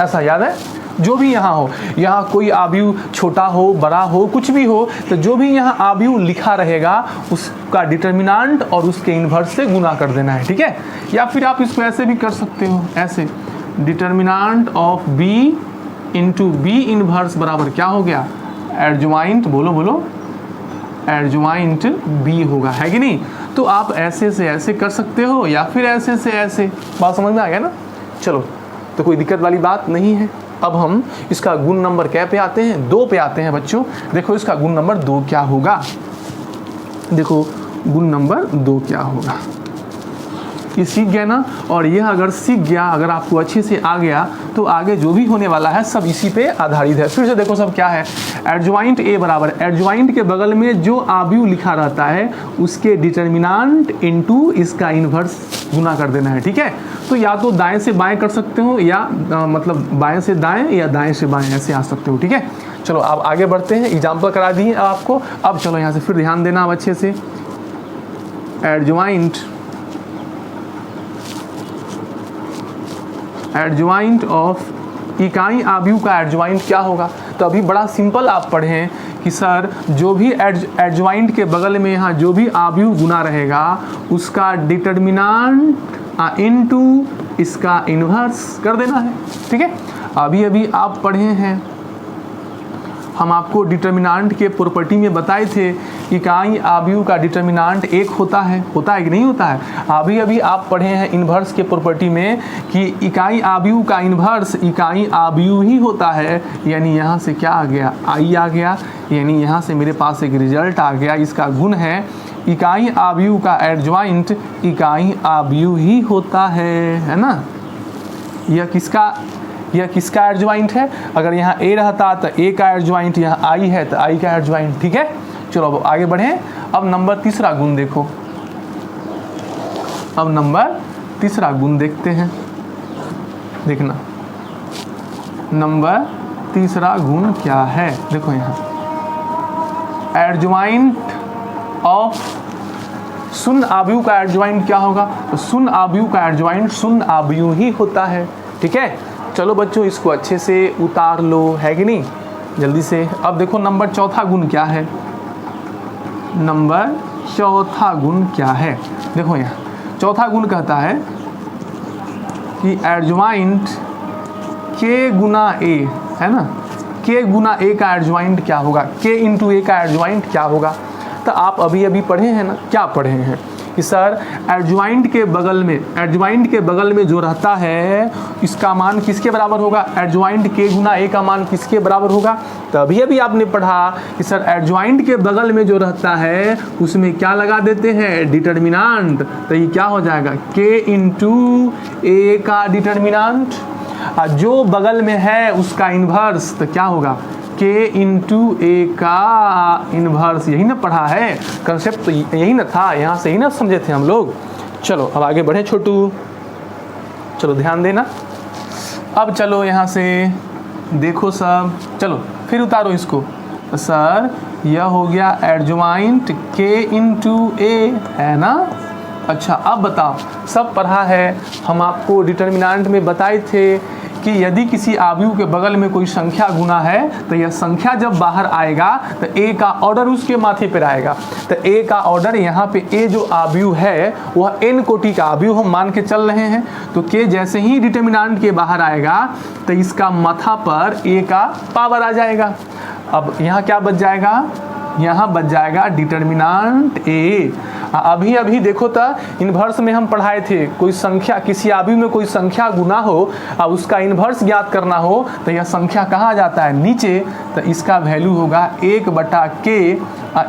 ऐसा याद है। जो भी यहाँ हो, यहाँ कोई आव्यूह छोटा हो बड़ा हो कुछ भी हो, तो जो भी यहाँ आव्यूह लिखा रहेगा उसका डिटर्मिनांट और उसके इन्वर्स से गुना कर देना है, ठीक है। या फिर आप इसको ऐसे भी कर सकते हो, ऐसे determinant of B into B inverse बराबर क्या हो गया, एडजॉइंट, बोलो बोलो, एडजॉइंट बी होगा, है कि नहीं। तो आप ऐसे से ऐसे कर सकते हो या फिर ऐसे से ऐसे, बात समझ में आ गया ना। चलो, तो कोई दिक्कत वाली बात नहीं है। अब हम इसका गुण नंबर क्या पे आते हैं, 2 पे आते हैं बच्चों। देखो इसका गुण नंबर 2 क्या होगा, देखो गुण नंबर 2 क्या होगा। ये सीख गया ना, और यह अगर सीख गया, अगर आपको अच्छे से आ गया, तो आगे जो भी होने वाला है सब इसी पे आधारित है। फिर से देखो सब क्या है, एडजॉइंट ए बराबर, एडजॉइंट के बगल में जो आव्यूह लिखा रहता है उसके डिटर्मिनांट इनटू इसका इन्वर्स गुना कर देना है, ठीक है। तो या तो दाएं से बाएं कर सकते हो, या मतलब बाएं से दाएं या दाएं से बाएं, ऐसे आ सकते हो, ठीक है। चलो अब आगे बढ़ते हैं, एग्जाम्पल करा दिए आपको। अब चलो यहाँ से फिर ध्यान देना अब अच्छे से। एडजॉइंट ऑफ इकाई आव्यूह का एडजॉइंट क्या होगा। तो अभी बड़ा सिंपल आप पढ़े हैं कि सर जो भी एडजॉइंट के बगल में यहाँ जो भी आव्यूह गुना रहेगा उसका डिटर्मिनांट इनटू इसका इन्वर्स कर देना है, ठीक है। अभी अभी आप पढ़े हैं, हम आपको डिटर्मिनांट के प्रॉपर्टी में बताए थे इकाई आव्यूह का डिटर्मिनांट 1 होता है कि नहीं होता है। अभी अभी आप पढ़े हैं इन्वर्स के प्रॉपर्टी में कि इकाई आव्यूह का इन्वर्स इकाई आव्यूह ही होता है, यानी यहाँ से क्या आ गया, आई आ गया, यानी यहाँ से मेरे पास एक रिजल्ट आ गया। इसका गुण है इकाई आव्यूह का एडजॉइंट इकाई आव्यूह ही होता है ना। यह किसका एडजॉइंट है, अगर यहाँ ए रहता तो ए का एडजॉइंट, यहाँ आई है तो आई का एडजॉइंट, ठीक है। चलो अब आगे बढ़ें। अब नंबर 3रा गुण देखो, अब नंबर 3रा गुण देखते हैं, देखना नंबर 3रा गुण क्या है। देखो यहाँ एडजॉइंट ऑफ शून्य आव्यूह का एडजॉइंट क्या होगा, तो शून्य आव्यूह का एडजॉइंट शून्य आव्यूह ही होता है, ठीक है। चलो बच्चों इसको अच्छे से उतार लो, है कि नहीं, जल्दी से। अब देखो नंबर 4था गुण क्या है, नंबर 4था गुण क्या है। देखो यहाँ 4था गुण कहता है कि एडजॉइंट के गुना ए, है ना, के गुना ए का एडजॉइंट क्या होगा, के इंटू ए का एडजॉइंट क्या होगा। तो आप अभी अभी पढ़े हैं ना, क्या पढ़े हैं कि सर एडजॉइंट के बगल में जो रहता है इसका मान किसके बराबर होगा, एडजॉइंट के गुना ए का मान किसके बराबर होगा। तो अभी अभी आपने पढ़ा कि सर एडजॉइंट के बगल में जो रहता है उसमें क्या लगा देते हैं, डिटर्मिनांट। तो ये क्या हो जाएगा, के इंटू ए का डिटर्मिनांट, और जो बगल में है उसका इन्वर्स, तो क्या होगा, के इंटू ए का इन्वर्स। यही ना पढ़ा है कंसेप्ट, तो यही ना था, यहाँ से ही ना समझे थे हम लोग। चलो अब आगे बढ़े छोटू, चलो ध्यान देना। अब चलो यहाँ से देखो सब, चलो फिर उतारो इसको। तो सर यह हो गया एडजॉइंट के इंटू ए, है ना। अच्छा अब बताओ, सब पढ़ा है, हम आपको डिटर्मिनांट में बताए थे कि यदि किसी आव्यूह के बगल में कोई संख्या गुना है तो यह संख्या जब बाहर आएगा तो ए का ऑर्डर उसके माथे पर आएगा। तो ए का ऑर्डर यहाँ पे ए जो आव्यूह है वह एन कोटि का आव्यूह हम मान के चल रहे हैं। तो के जैसे ही डिटर्मिनांट के बाहर आएगा तो इसका माथा पर ए का पावर आ जाएगा। अब यहाँ क्या बच जाएगा, यहाँ बच जाएगा डिटर्मिनांट ए। अभी अभी देखो तो इन्वर्स में हम पढ़ाए थे, कोई संख्या किसी आव्यूह में कोई संख्या गुना हो और उसका इन्वर्स ज्ञात करना हो तो यह संख्या कहाँ आ जाता है, नीचे। तो इसका वैल्यू होगा 1/k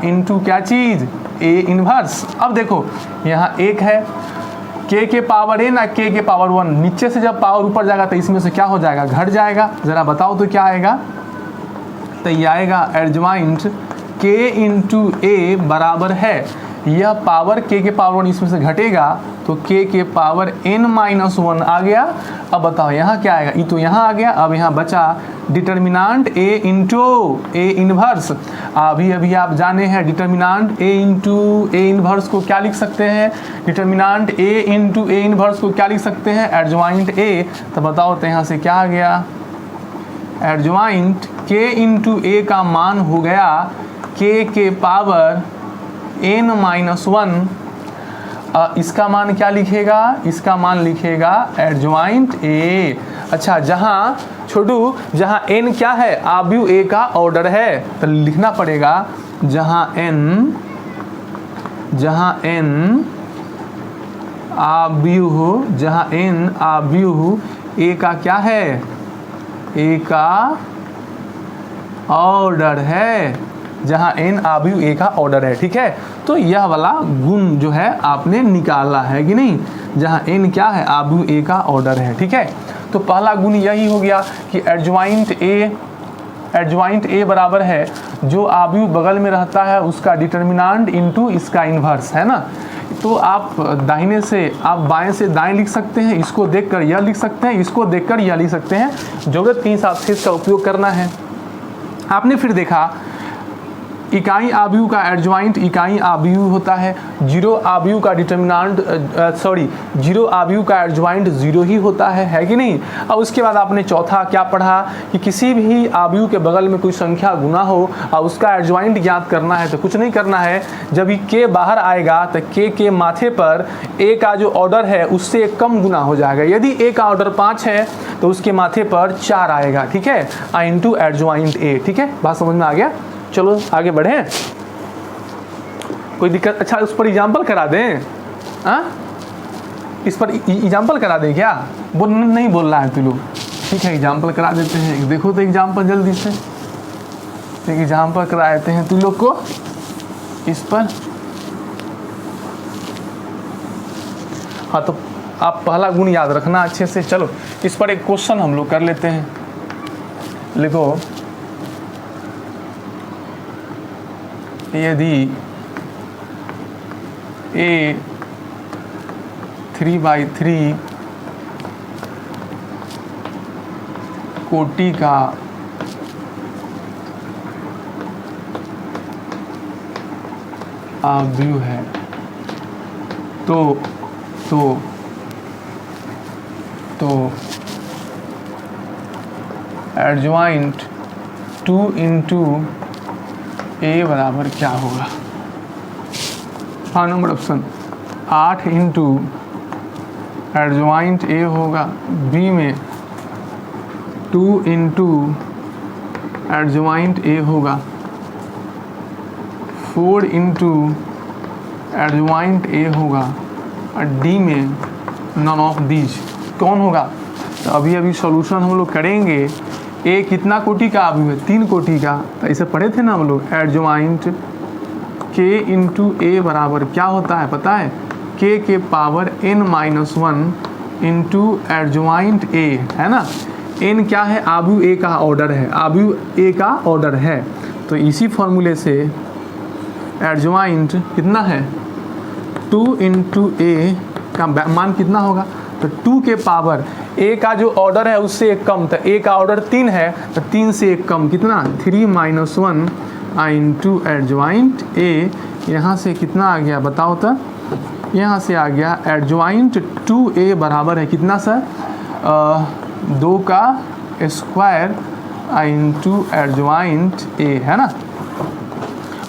इंटू क्या चीज़, ए इन्वर्स। अब देखो यहाँ 1 है, के पावर ए ना के पावर 1, नीचे से जब पावर ऊपर जाएगा तो इसमें से क्या हो जाएगा, घट जाएगा। ज़रा बताओ तो क्या आएगा, तो ये आएगा एडजॉइंट के इंटू ए बराबर है यह पावर k के पावर 1 इसमें से घटेगा तो k के पावर n-1 आ गया। अब बताओ यहाँ क्या आएगा, ये तो यहाँ आ गया। अब यहाँ बचा determinant a into A inverse. अभी आप जाने हैं determinant a into A inverse को क्या लिख सकते हैं, determinant a into A inverse को क्या लिख सकते हैं, एडजॉइंट a। तो बताओ तो यहाँ से क्या आ गया, एडजॉइंट k इंटू ए का मान हो गया k के पावर n-1। इसका मान क्या लिखेगा, इसका मान लिखेगा एडजॉइंट a। अच्छा, जहाँ छोटू जहाँ n क्या है, आव्यूह a का ऑर्डर है, तो लिखना पड़ेगा जहाँ n आव्यूह, जहाँ n आव्यूह a का क्या है, a का ऑर्डर है, जहाँ n आव्यूह a का ऑर्डर है। ठीक है, तो यह वाला गुण जो है आपने निकाला है कि नहीं, जहाँ n क्या है, आव्यूह a का ऑर्डर है। ठीक है, तो पहला गुण यही हो गया कि एडजॉइंट a बराबर है जो आव्यूह बगल में रहता है उसका डिटर्मिनांट इंटू इसका इन्वर्स, है ना। तो आप दाहिने से आप बाएं से दाएं लिख सकते हैं, इसको देखकर यह लिख सकते हैं, इसको देखकर यह लिख सकते हैं। जरूरत के हिसाब से इसका उपयोग करना है। आपने फिर देखा इकाई आव्यूह का एडजॉइंट इकाई आव्यूह होता है, जीरो आव्यूह का डिटर्मिनांट जीरो आव्यूह का एडजॉइंट जीरो ही होता है कि नहीं। और उसके बाद आपने चौथा क्या पढ़ा कि किसी भी आव्यूह के बगल में कोई संख्या गुना हो और उसका एडजॉइंट ज्ञात करना है तो कुछ नहीं करना है, जब ये k बाहर आएगा तो k के माथे पर a का जो ऑर्डर है उससे कम गुना हो जाएगा। यदि a का ऑर्डर 5 है तो उसके माथे पर 4 आएगा। ठीक है, इंटू एडजॉइंट a। ठीक है, बात समझ में आ गया। चलो आगे बढ़ें, कोई दिक्कत। अच्छा, उस पर एग्जाम्पल करा दें, इस पर एग्जाम्पल करा दें क्या, वो नहीं बोल रहा है तू लोग। ठीक है, एग्जाम्पल करा देते हैं। देखो तो एग्जाम्पल जल्दी से, एक एग्जाम्पल करा देते हैं तू लोग को इस पर। हाँ, तो आप पहला गुण याद रखना अच्छे से। चलो इस पर एक क्वेश्चन हम लोग कर लेते हैं। लिखो, यदि a 3/3 कोटि का आव्यूह है तो एडजॉइंट 2 इंटू a बराबर क्या होगा। हाँ, number option 8 into adjoint a होगा, b में 2 इंटू एडजॉइंट a होगा, 4 इंटू एडजॉइंट a होगा, और d में नन ऑफ दीज कौन होगा। तो अभी सॉल्यूशन हम लोग करेंगे। a कितना कोटि का आव्यूह है, 3 कोटि का। तो इसे पढ़े थे ना हम लोग, एडजॉइंट k इंटू a बराबर क्या होता है पता है, k के power n-1 into adjoint a, है ना। n क्या है, आव्यूह a का ऑर्डर है, आव्यूह a का ऑर्डर है। तो इसी फॉर्मूले से एडजॉइंट कितना है, 2 इंटू a का मान कितना होगा, तो 2 के पावर a का जो ऑर्डर है उससे एक कम, तो a का ऑर्डर 3 है तो 3 से एक कम कितना, 3-1 इंटू एडजॉइंट a। यहाँ से कितना आ गया बताओ तो, यहाँ से आ गया एडजॉइंट 2a बराबर है कितना सर, 2 का स्क्वायर इंटू एडजॉइंट a, है ना।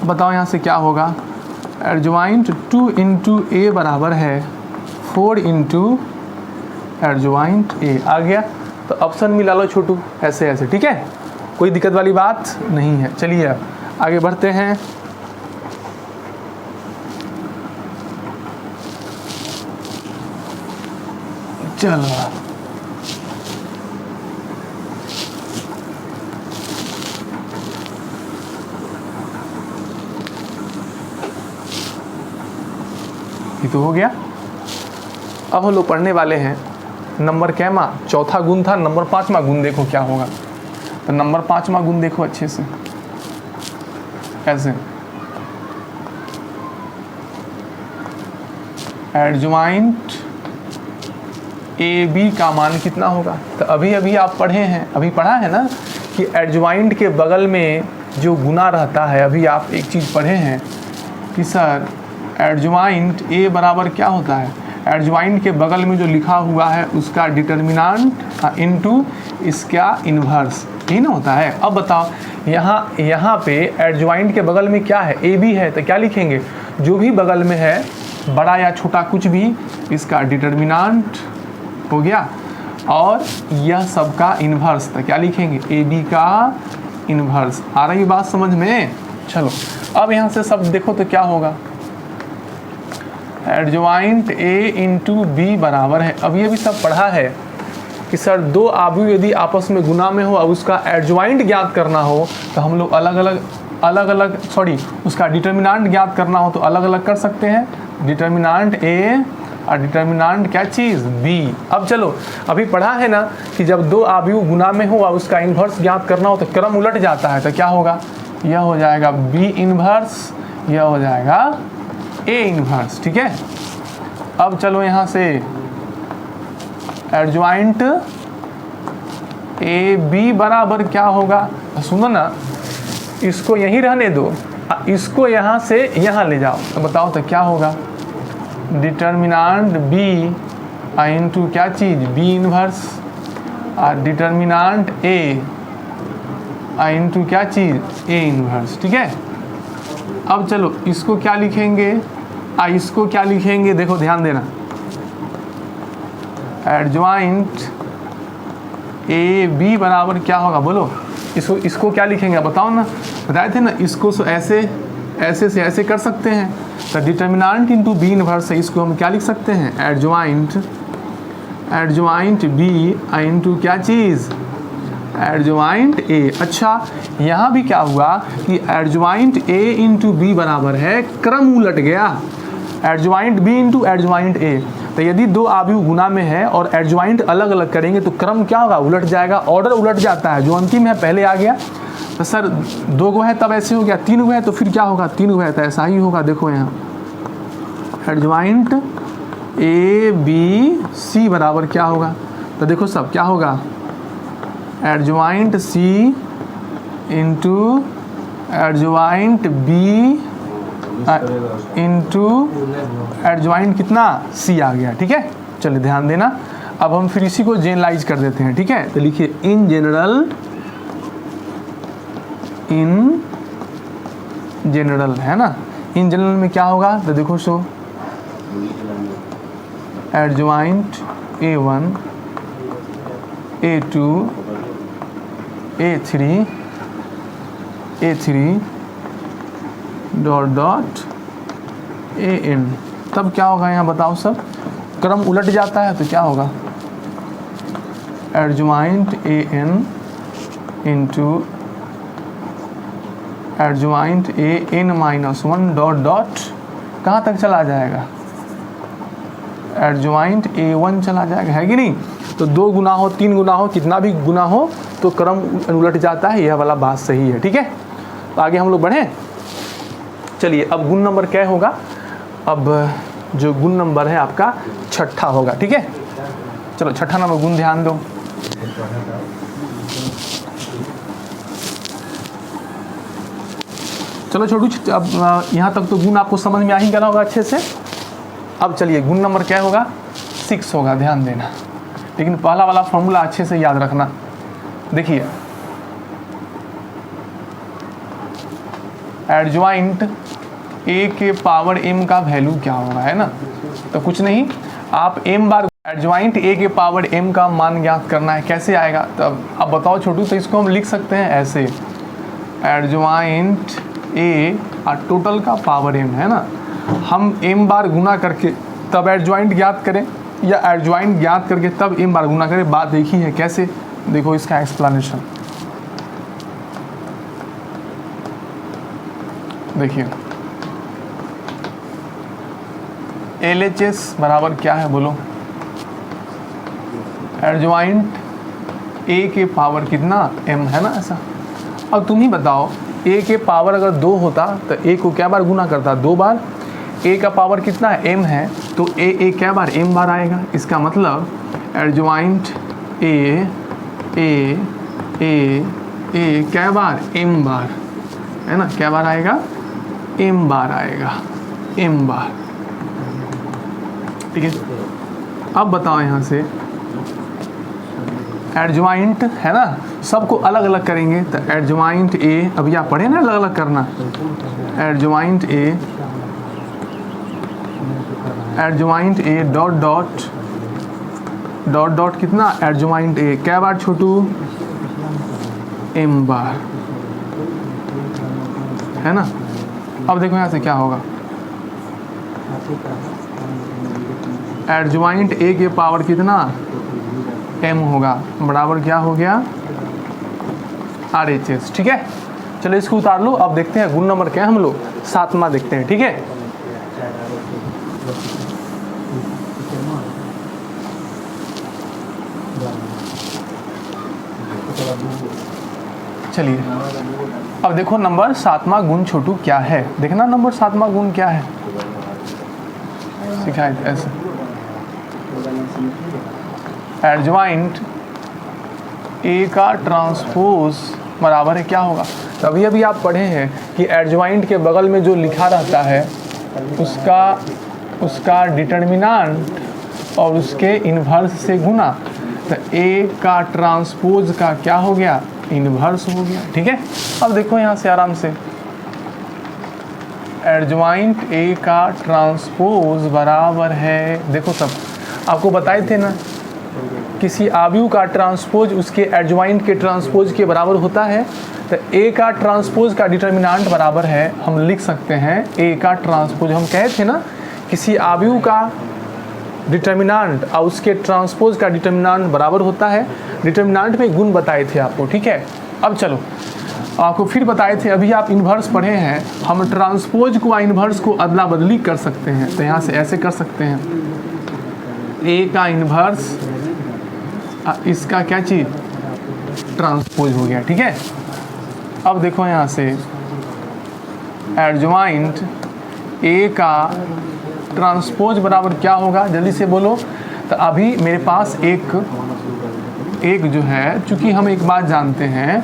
बताओ यहाँ से क्या होगा, एडजॉइंट 2 इंटू a बराबर है 4 इंटू एडजॉइंट a आ गया। तो ऑप्शन मिला लो छोटू, ऐसे ऐसे। ठीक है, कोई दिक्कत वाली बात नहीं है। चलिए अब आगे बढ़ते हैं। चलो ये तो हो गया। अब हम लोग पढ़ने वाले हैं नंबर कैमा, चौथा गुण था, नंबर 5वां गुण देखो क्या होगा। तो नंबर 5वां गुण देखो अच्छे से, ऐसे एडजॉइंट ए बी का मान कितना होगा। तो अभी अभी आप पढ़े हैं, अभी पढ़ा है ना कि एडजॉइंट के बगल में जो गुना रहता है। अभी आप एक चीज़ पढ़े हैं कि सर एडजॉइंट ए बराबर क्या होता है, एडजॉइंट के बगल में जो लिखा हुआ है उसका डिटर्मिनेंट इनटू इसका इन्वर्स, यही ना होता है। अब बताओ यहाँ पे एडजॉइंट के बगल में क्या है, ए बी है, तो क्या लिखेंगे, जो भी बगल में है बड़ा या छोटा कुछ भी, इसका डिटर्मिनेंट हो गया और यह सबका इन्वर्स, तो क्या लिखेंगे, ए बी का इन्वर्स। आ रही बात समझ में। चलो अब यहाँ से सब देखो तो क्या होगा, एडजॉइंट ए इंटू बी बराबर है, अब ये भी सब पढ़ा है कि सर दो आव्यूह यदि आपस में गुना में हो और उसका एडजॉइंट ज्ञात करना हो तो हम लोग अलग अलग उसका डिटर्मिनेंट ज्ञात करना हो तो अलग अलग कर सकते हैं, डिटर्मिनेंट ए और डिटर्मिनेंट क्या चीज़ बी। अब चलो अभी पढ़ा है ना कि जब दो आव्यूह गुना में हो और उसका इन्वर्स ज्ञात करना हो तो क्रम उलट जाता है, तो क्या होगा, यह हो जाएगा बी इन्वर्स, यह हो जाएगा ए इन्वर्स। ठीक है, अब चलो यहाँ से एडजॉइंट ए बी बराबर क्या होगा, सुनो ना, इसको यहीं रहने दो, इसको यहाँ से यहाँ ले जाओ, तो बताओ तो क्या होगा, डिटर्मिनेंट बी इंटू क्या चीज़ बी इन्वर्स और डिटर्मिनेंट ए इंटू क्या चीज़ ए इन्वर्स। ठीक है, अब चलो इसको क्या लिखेंगे, इसको क्या लिखेंगे, देखो ध्यान देना, एडजॉइंट ए बी बराबर क्या होगा, बोलो इसको क्या लिखेंगे, बताओ ना, बताए थे ना, इसको ऐसे से ऐसे कर सकते हैं, तो डिटर्मिनेंट इंटू बी इन्वर्स है, इसको हम क्या लिख सकते हैं, एडजॉइंट बी इंटू क्या चीज़ एडजॉइंट ए। अच्छा यहाँ भी क्या हुआ कि एडजॉइंट ए इंटू बी बराबर है, क्रम उलट गया, adjoint B into adjoint A. तो यदि दो आव्यूह गुना में है और एडजॉइंट अलग अलग करेंगे तो क्रम क्या होगा, उलट जाएगा, ऑर्डर उलट जाता है, जो अंतिम है पहले आ गया। तो सर दो गो है तब ऐसे हो गया, तीन गो है तो फिर क्या होगा, तीन गो है तो ऐसा ही होगा। देखो यहाँ एडजॉइंट ए बी सी बराबर क्या होगा, तो देखो सब क्या होगा, adjoint C into adjoint B into adjoint कितना सी आ गया। ठीक है, चलिए ध्यान देना, अब हम फिर इसी को जनरलाइज कर देते हैं। ठीक है, तो लिखिए इन जनरल है ना, इन जनरल में क्या होगा, तो देखो सो adjoint A1 A2 A3 dot AN, तब क्या होगा यहाँ बताओ सब, क्रम उलट जाता है तो क्या होगा, adjoint AN into adjoint AN-1 dot कहाँ तक चला जाएगा, एडजॉइंट A1 चला जाएगा, है कि नहीं। तो दो गुना हो, तीन गुना हो, कितना भी गुना हो तो क्रम उलट जाता है, यह वाला बात सही है। ठीक है, तो आगे हम लोग बढ़ें। चलिए अब गुण नंबर क्या होगा, अब जो गुण नंबर है आपका छठा होगा। ठीक है, चलो छठा नंबर गुण ध्यान दो, चलो छोटू, अब यहाँ तक तो गुण आपको समझ में आ ही गया होगा अच्छे से। अब चलिए गुण नंबर क्या होगा, 6 होगा, ध्यान देना, लेकिन पहला वाला फॉर्मूला अच्छे से याद रखना। देखिए एडजॉइंट ए के पावर m का वैल्यू क्या होगा, है ना, तो कुछ नहीं, आप m बार एडजॉइंट ए के पावर m का मान ज्ञात करना है, कैसे आएगा, तब अब बताओ छोटू, तो इसको हम लिख सकते हैं ऐसे, एडजॉइंट ए और टोटल का पावर m है ना, हम m बार गुना करके तब एडजॉइंट ज्ञात करें या एडजॉइंट ज्ञात करके तब m बार गुना करें, बात देखी है कैसे, देखो इसका एक्सप्लेनेशन देखिए, LHS बराबर क्या है बोलो, एडजॉइंट ए के पावर कितना m है ना ऐसा। अब तुम ही बताओ, a के पावर अगर 2 होता तो a को क्या बार गुना करता, 2 बार, a का पावर कितना है m है, तो ए क्या बार m बार आएगा, इसका मतलब एडजॉइंट ए क्या बार m बार, है ना, क्या बार आएगा, m बार आएगा, m बार। ठीक है, अब बताओ यहाँ से एडजॉइंट है ना, सबको अलग अलग करेंगे तो एडजॉइंट ए, अभी आप पढ़े ना अलग अलग करना, एडजॉइंट ए डॉट कितना, एडजॉइंट ए क्या बार छोटू, m बार, है ना। अब देखो यहाँ से क्या होगा, एडजॉइंट ए के पावर कितना, m होगा, बराबर क्या हो गया, RHS। ठीक है, चलो इसको उतार लो। अब देखते हैं गुण नंबर क्या है, हम लोग 7वां देखते हैं। ठीक है, चलिए अब देखो नंबर 7वां गुण छोटू क्या है, देखना नंबर 7वां गुण क्या है, सिखाए ऐसे, एडजॉइंट ए का ट्रांसपोज बराबर है क्या होगा। तो अभी अभी आप पढ़े हैं कि एडजॉइंट के बगल में जो लिखा रहता है उसका डिटर्मिनेंट और उसके इन्वर्स से गुना, तो ए का ट्रांसपोज का क्या हो गया, इन्वर्स हो गया। ठीक है, अब देखो यहाँ से आराम से, एडजॉइंट ए का ट्रांसपोज बराबर है, देखो सब आपको बताए थे ना, किसी आव्यूह का ट्रांसपोज उसके एडजॉइंट के ट्रांसपोज के बराबर होता है, तो ए का ट्रांसपोज का डिटर्मिनेंट बराबर है, हम लिख सकते हैं ए का ट्रांसपोज, हम कहे थे ना किसी आव्यूह का डिटर्मिनेंट और उसके ट्रांसपोज का डिटर्मिनेंट बराबर होता है, डिटर्मिनेंट में गुण बताए थे आपको। ठीक है, अब चलो आपको फिर बताए थे, अभी आप इन्वर्स पढ़े हैं, हम ट्रांसपोज को इन्वर्स को अदला बदली कर सकते हैं, तो यहाँ से ऐसे कर सकते हैं, ए का इन्वर्स इसका क्या चीज़, ट्रांसपोज हो गया। ठीक है, अब देखो यहाँ से एडजॉइंट ए का ट्रांसपोज बराबर क्या होगा, जल्दी से बोलो। तो अभी मेरे पास एक जो है, चूँकि हम एक बात जानते हैं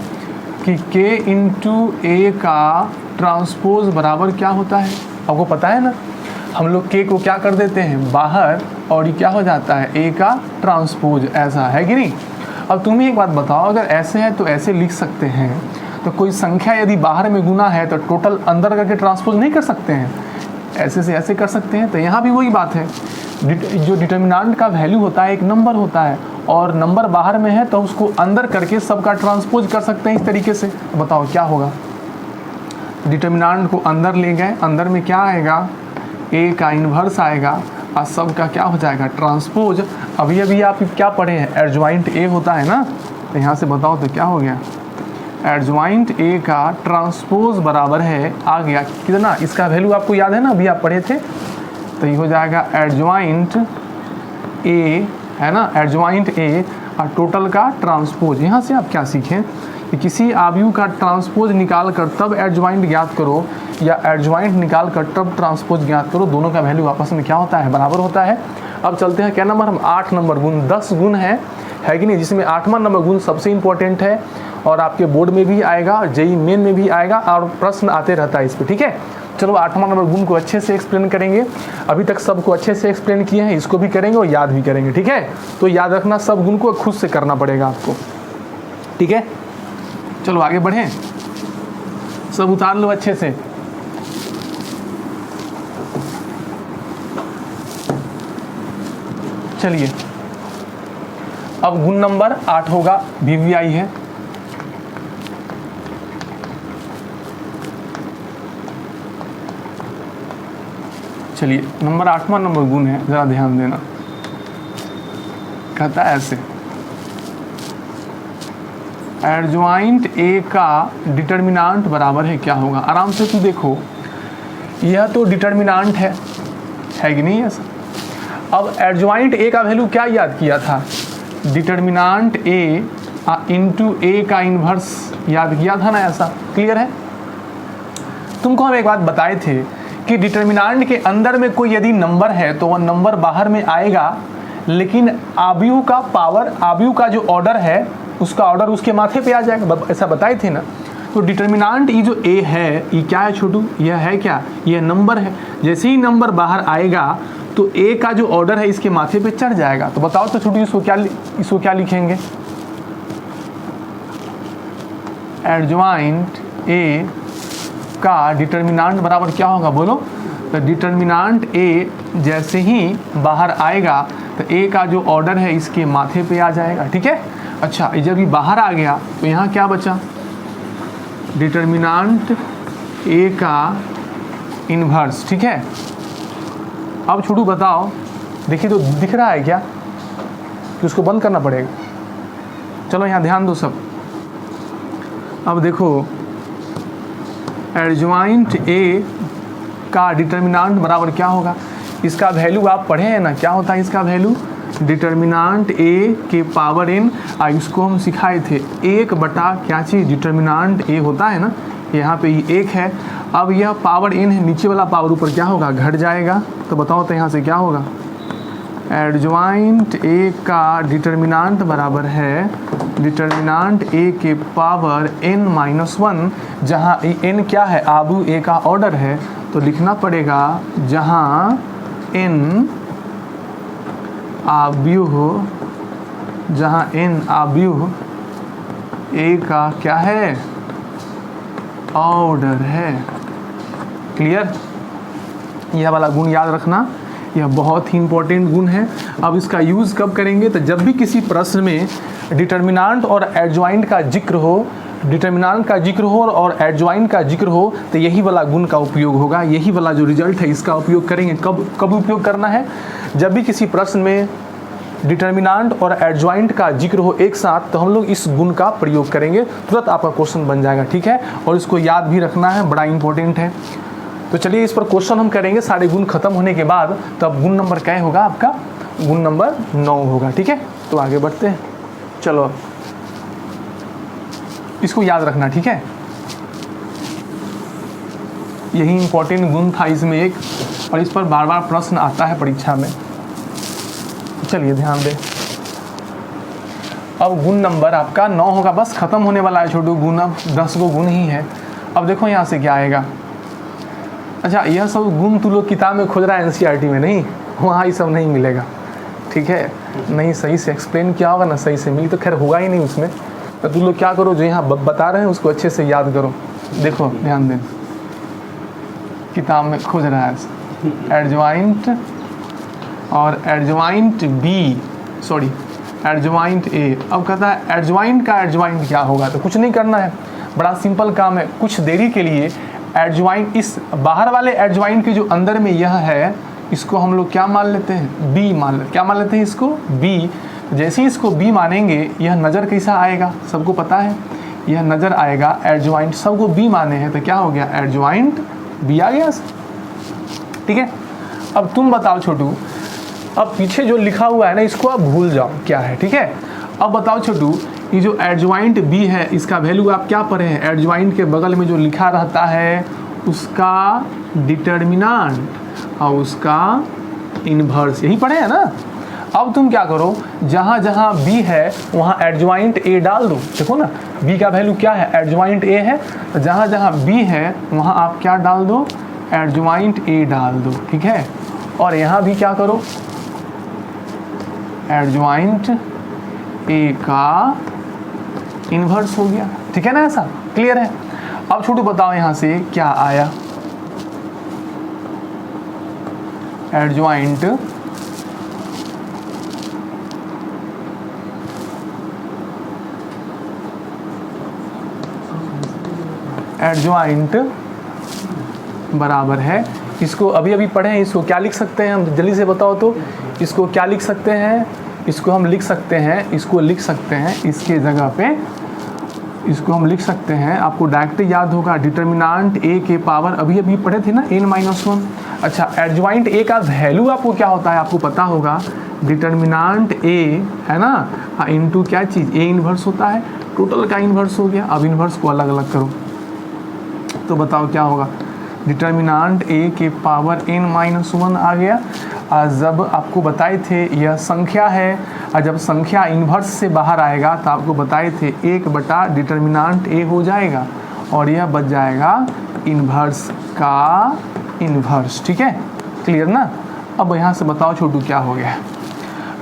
कि k इंटू ए का ट्रांसपोज बराबर क्या होता है, आपको पता है ना, हम लोग k को क्या कर देते हैं बाहर और ये क्या हो जाता है a का ट्रांसपोज, ऐसा है कि नहीं। अब तुम ही एक बात बताओ, अगर ऐसे है तो ऐसे लिख सकते हैं, तो कोई संख्या यदि बाहर में गुना है तो टोटल अंदर करके ट्रांसपोज नहीं कर सकते हैं, ऐसे से ऐसे कर सकते हैं। तो यहाँ भी वही बात है, जो डिटर्मिनेंट का वैल्यू होता है एक नंबर होता है, और नंबर बाहर में है तो उसको अंदर करके सबका ट्रांसपोज कर सकते हैं इस तरीके से। बताओ क्या होगा, डिटर्मिनेंट को अंदर ले गए, अंदर में क्या आएगा, ए का इन्वर्स आएगा और सब का क्या हो जाएगा, ट्रांसपोज। अभी अभी आप क्या पढ़े हैं, एडजॉइंट ए होता है ना, तो यहाँ से बताओ तो क्या हो गया, एडजॉइंट ए का ट्रांसपोज बराबर है, आ गया कितना, इसका वैल्यू आपको याद है ना, अभी आप पढ़े थे, तो ये हो जाएगा एडजॉइंट ए, है ना, एडजॉइंट ए और टोटल का ट्रांसपोज। यहाँ से आप क्या सीखें कि किसी आव्यूह का ट्रांसपोज निकाल कर तब एडजॉइंट ज्ञात करो, या एडजॉइंट निकाल कर तब ट्रांसपोज ज्ञात करो, दोनों का वैल्यू आपस में क्या होता है, बराबर होता है। अब चलते हैं क्या नंबर, हम 8 नंबर गुण, 10 गुण है कि नहीं, जिसमें 8वां नंबर गुण सबसे इंपॉर्टेंट है और आपके बोर्ड में भी आएगा, जेईई मेन में भी आएगा और प्रश्न आते रहता है इस पर। ठीक है, चलो 8वां नंबर गुण को अच्छे से एक्सप्लेन करेंगे, अभी तक सबको अच्छे से एक्सप्लेन किए हैं, इसको भी करेंगे और याद भी करेंगे। ठीक है, तो याद रखना सब गुण को खुद से करना पड़ेगा आपको। ठीक है, चलो आगे बढ़ें, सब उतार लो अच्छे से। चलिए अब गुण नंबर 8 होगा, VVI है, चलिए नंबर 8वां नंबर गुण है, जरा ध्यान देना, कहता है ऐसे, एडजॉइंट ए का डिटर्मिनेंट बराबर है क्या होगा। आराम से तू देखो, यह तो डिटर्मिनेंट है कि नहीं ऐसा। अब एडजॉइंट ए का वैल्यू क्या याद किया था, डिटर्मिनेंट ए इंटू ए का इन्वर्स याद किया था ना, ऐसा क्लियर है। तुमको हम एक बात बताए थे कि डिटर्मिनांट के अंदर में कोई यदि नंबर है तो वह नंबर बाहर में आएगा, लेकिन आव्यूह का पावर, आव्यूह का जो ऑर्डर है उसका ऑर्डर उसके माथे पे आ जाएगा, ऐसा बताए थे ना। तो डिटर्मिनांट ये जो ए है ये क्या है छोटू, यह है क्या, यह नंबर है। जैसे ही नंबर बाहर आएगा तो ए का जो ऑर्डर है इसके माथे पे चढ़ जाएगा। तो बताओ तो छोटू इसको क्या लिखेंगे, एडजॉइंट ए का डिटर्मिनांट बराबर क्या होगा बोलो। तो डिटर्मिनांट ए जैसे ही बाहर आएगा तो ए का जो ऑर्डर है इसके माथे पे आ जाएगा, ठीक है। अच्छा, जब ये बाहर आ गया तो यहाँ क्या बचा, डिटर्मिनांट ए का इन्वर्स, ठीक है। अब छोटू बताओ, देखिए तो दिख रहा है क्या कि उसको बंद करना पड़ेगा। चलो यहाँ ध्यान दो सब। अब देखो एडजॉइंट ए का डिटर्मिनांट बराबर क्या होगा, इसका वैल्यू आप पढ़े हैं ना, क्या होता है इसका वैल्यू, डिटर्मिनांट ए के पावर एन। इसको हम सिखाए थे 1 क्या चीज़, डिटर्मिनांट ए होता है ना, यहाँ पे ये 1 है। अब यह पावर एन है, नीचे वाला पावर ऊपर क्या होगा, घट जाएगा। तो बताओ तो यहाँ से क्या होगा, एडजॉइंट ए का डिटर्मिनांट बराबर है डिटर्मिनांट ए के पावर n-1, जहाँ n क्या है, आव्यूह ए का ऑर्डर है। तो लिखना पड़ेगा जहाँ n आव्यूह, जहाँ n आव्यूह ए का क्या है, ऑर्डर है। क्लियर, यह वाला गुण याद रखना, यह बहुत ही इंपॉर्टेंट गुण है। अब इसका यूज़ कब करेंगे, तो जब भी किसी प्रश्न में डिटर्मिनांट और एडजॉइंट का जिक्र हो, डिटर्मिनांट का जिक्र हो और एडजॉइंट का जिक्र हो, तो यही वाला गुण का उपयोग होगा, यही वाला जो रिजल्ट है इसका उपयोग करेंगे। कब उपयोग करना है, जब भी किसी प्रश्न में डिटर्मिनांट और एडजॉइंट का जिक्र हो एक साथ, तो हम लोग इस गुण का प्रयोग करेंगे, तुरंत आपका क्वेश्चन बन जाएगा, ठीक है। और इसको याद भी रखना है, बड़ा इंपॉर्टेंट है। तो चलिए इस पर क्वेश्चन हम करेंगे सारे गुण खत्म होने के बाद। तो अब गुण नंबर क्या होगा आपका, गुण नंबर 9 होगा, ठीक है। तो आगे बढ़ते हैं, चलो इसको याद रखना, ठीक है। यही इंपॉर्टेंट गुण था इसमें एक, और इस पर बार बार प्रश्न आता है परीक्षा में। चलिए ध्यान दें। अब गुण नंबर आपका 9 होगा, बस खत्म होने वाला है छोटू गुण, अब 10 गो गुण ही है। अब देखो यहाँ से क्या आएगा। अच्छा, यह सब गुण तू लोग किताब में खोज रहा है एनसीईआरटी में, नहीं, वहाँ ये सब नहीं मिलेगा, ठीक है। नहीं सही से एक्सप्लेन किया होगा ना, सही से मिली तो खैर होगा ही नहीं उसमें। तो तू लोग क्या करो, जो यहाँ बता रहे हैं उसको अच्छे से याद करो। देखो ध्यान दें, किताब में खोज रहा है एडजॉइंट और adjoint B, sorry adjoint A. अब कहता है एडजॉइंट का एडजॉइंट क्या होगा, तो कुछ नहीं करना है, बड़ा सिंपल काम है। कुछ देरी के लिए एडजॉइंट, इस बाहर वाले एडजॉइंट के जो अंदर में यह है, इसको हम लोग क्या मान लेते हैं, बी मान लेते, क्या मान लेते हैं इसको, बी। जैसे ही इसको बी मानेंगे, यह नज़र कैसा आएगा, सबको पता है, यह नज़र आएगा एडजॉइंट, सबको बी माने हैं, तो क्या हो गया, एडजॉइंट बी आ गया, ठीक है। अब तुम बताओ छोटू, अब पीछे जो लिखा हुआ है ना, इसको आप भूल जाओ क्या है, ठीक है। अब बताओ छोटू, ये जो एडजॉइंट बी है, इसका वैल्यू आप क्या पढ़े हैं, एडजॉइंट के बगल में जो लिखा रहता है उसका डिटर्मिनांट और उसका इन्वर्स, यही पढ़े हैं ना। अब तुम क्या करो, जहाँ जहाँ बी है वहाँ एडजॉइंट ए डाल दो। देखो ना, बी का वैल्यू क्या है, एडजॉइंट ए है, तो जहाँ जहाँ बी है वहाँ आप क्या डाल दो, एडजॉइंट ए डाल दो, ठीक है। और यहाँ भी क्या करो, एडजॉइंट ए का इन्वर्स हो गया, ठीक है ना, ऐसा क्लियर है। अब छोटू बताओ यहाँ से क्या आया, एडजॉइंट एडजॉइंट बराबर है, इसको अभी अभी पढ़े हैं, इसको क्या लिख सकते हैं हम, जल्दी से बताओ तो, इसको क्या लिख सकते हैं, इसको हम लिख सकते हैं, इसको लिख सकते हैं, इसके जगह पे इसको हम लिख सकते हैं, आपको डायरेक्ट याद होगा, डिटर्मिनांट ए के पावर, अभी अभी पढ़े थे ना, n-1। अच्छा, एडजॉइंट ए का वैल्यू आपको क्या होता है, आपको पता होगा, डिटर्मिनांट ए है ना, इनटू क्या चीज़, ए इन्वर्स होता है, टोटल का इन्वर्स हो गया। अब इन्वर्स को अलग अलग करो तो बताओ क्या होगा, डिटर्मिनांट a के पावर n-1 आ गया। जब आपको बताए थे यह संख्या है, और जब संख्या इन्वर्स से बाहर आएगा तो आपको बताए थे 1 / डिटर्मिनांट a हो जाएगा और यह बच जाएगा इन्वर्स का इन्वर्स। ठीक है, क्लियर ना। अब यहाँ से बताओ छोटू क्या हो गया।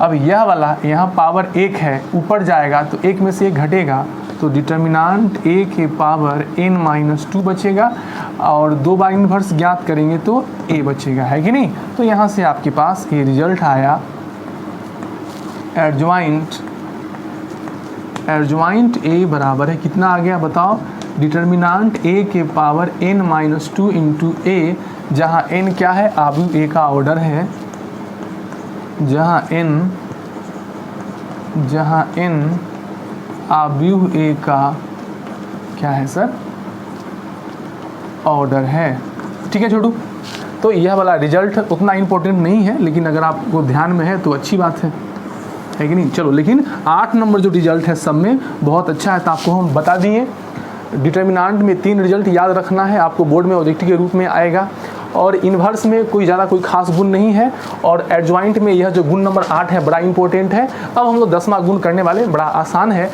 अब यह वाला यहाँ पावर 1 है, ऊपर जाएगा तो 1 में से 1 घटेगा, तो डिटर्मिनांट a के पावर n-2 बचेगा और 2 बार इन्वर्स ज्ञात करेंगे तो a बचेगा, है कि नहीं। तो यहाँ से आपके पास ये रिजल्ट आया, एडजॉइंट a बराबर है कितना आ गया बताओ, डिटर्मिनांट a के पावर n-2 इंटू a, जहाँ n क्या है, आव्यूह a का ऑर्डर है, जहाँ n आव्यूह a का क्या है सर, ऑर्डर है। ठीक है छोटू, तो यह वाला रिजल्ट उतना इम्पोर्टेंट नहीं है, लेकिन अगर आपको ध्यान में है तो अच्छी बात है कि नहीं। चलो, लेकिन 8 नंबर जो रिजल्ट है सब में बहुत अच्छा है, तो आपको हम बता दिए। डिटर्मिनांट में 3 रिजल्ट याद रखना है, आपको बोर्ड में ऑब्जेक्टिव के रूप में आएगा, और इन्वर्स में कोई खास गुण नहीं है, और एडजॉइंट में यह जो गुण नंबर 8 है बड़ा इंपॉर्टेंट है। अब हम लोग 10वां गुण करने वाले, बड़ा आसान है।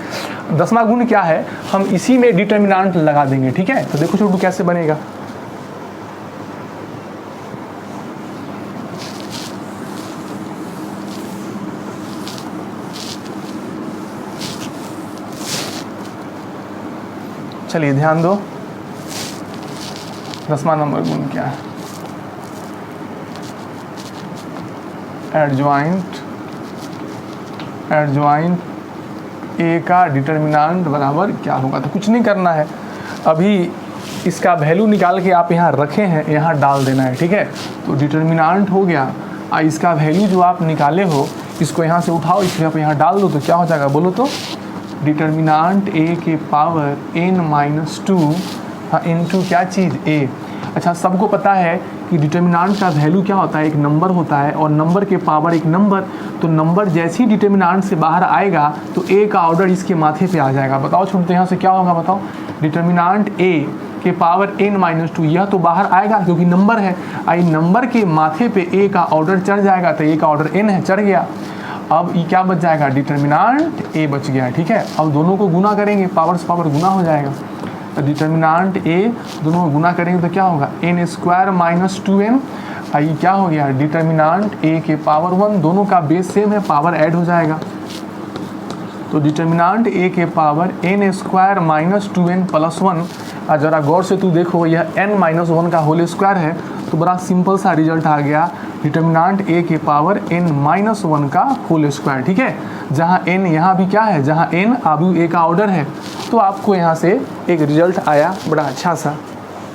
10वां गुण क्या है, हम इसी में डिटर्मिनांट लगा देंगे। ठीक है, तो देखो छोटू कैसे बनेगा। चलिए ध्यान दो, 10वां नंबर गुण क्या है, एडजॉइंट ए का डिटर्मिनांट बराबर क्या होगा। तो कुछ नहीं करना है, अभी इसका वैल्यू निकाल के आप यहाँ रखे हैं, यहाँ डाल देना है। ठीक है, तो डिटर्मिनांट हो गया, इसका वैल्यू जो आप निकाले हो इसको यहाँ से उठाओ, इसको आप यहाँ डाल दो, तो क्या हो जाएगा बोलो तो, डिटर्मिनांट a के पावर n-2 इंटू क्या चीज़ a। अच्छा, सबको पता है कि डिटर्मिनांट का वैल्यू क्या होता है, एक नंबर होता है, और नंबर के पावर एक नंबर, तो नंबर जैसे ही डिटर्मिनांट से बाहर आएगा तो a का ऑर्डर इसके माथे पे आ जाएगा। बताओ छोटे, यहाँ से क्या होगा बताओ, डिटर्मिनांट a के पावर n-2, यह तो बाहर आएगा क्योंकि नंबर है, आई नंबर के माथे पे a का ऑर्डर चढ़ जाएगा, तो a का ऑर्डर n है, चढ़ गया। अब ये क्या बच जाएगा, डिटर्मिनांट a बच गया। ठीक है, अब दोनों को गुना करेंगे, पावर से पावर गुना हो जाएगा, तो डिटर्मिनांट a दोनों को गुना करेंगे तो क्या होगा, n² - 2n। ये क्या हो गया, डिटर्मिनांट a के पावर 1, दोनों का बेस सेम है, पावर ऐड हो जाएगा, तो डिटर्मिनांट a के पावर n² - 2n + 1। ज़रा गौर से तू देखो, यह n-1 का होल स्क्वायर है, तो बड़ा सिंपल सा रिजल्ट आ गया, डिटर्मिनांट a के पावर n-1 का होल स्क्वायर। ठीक है, जहाँ n यहाँ भी क्या है, जहाँ n आव्यूह a का ऑर्डर है, तो आपको यहाँ से एक रिजल्ट आया बड़ा अच्छा सा,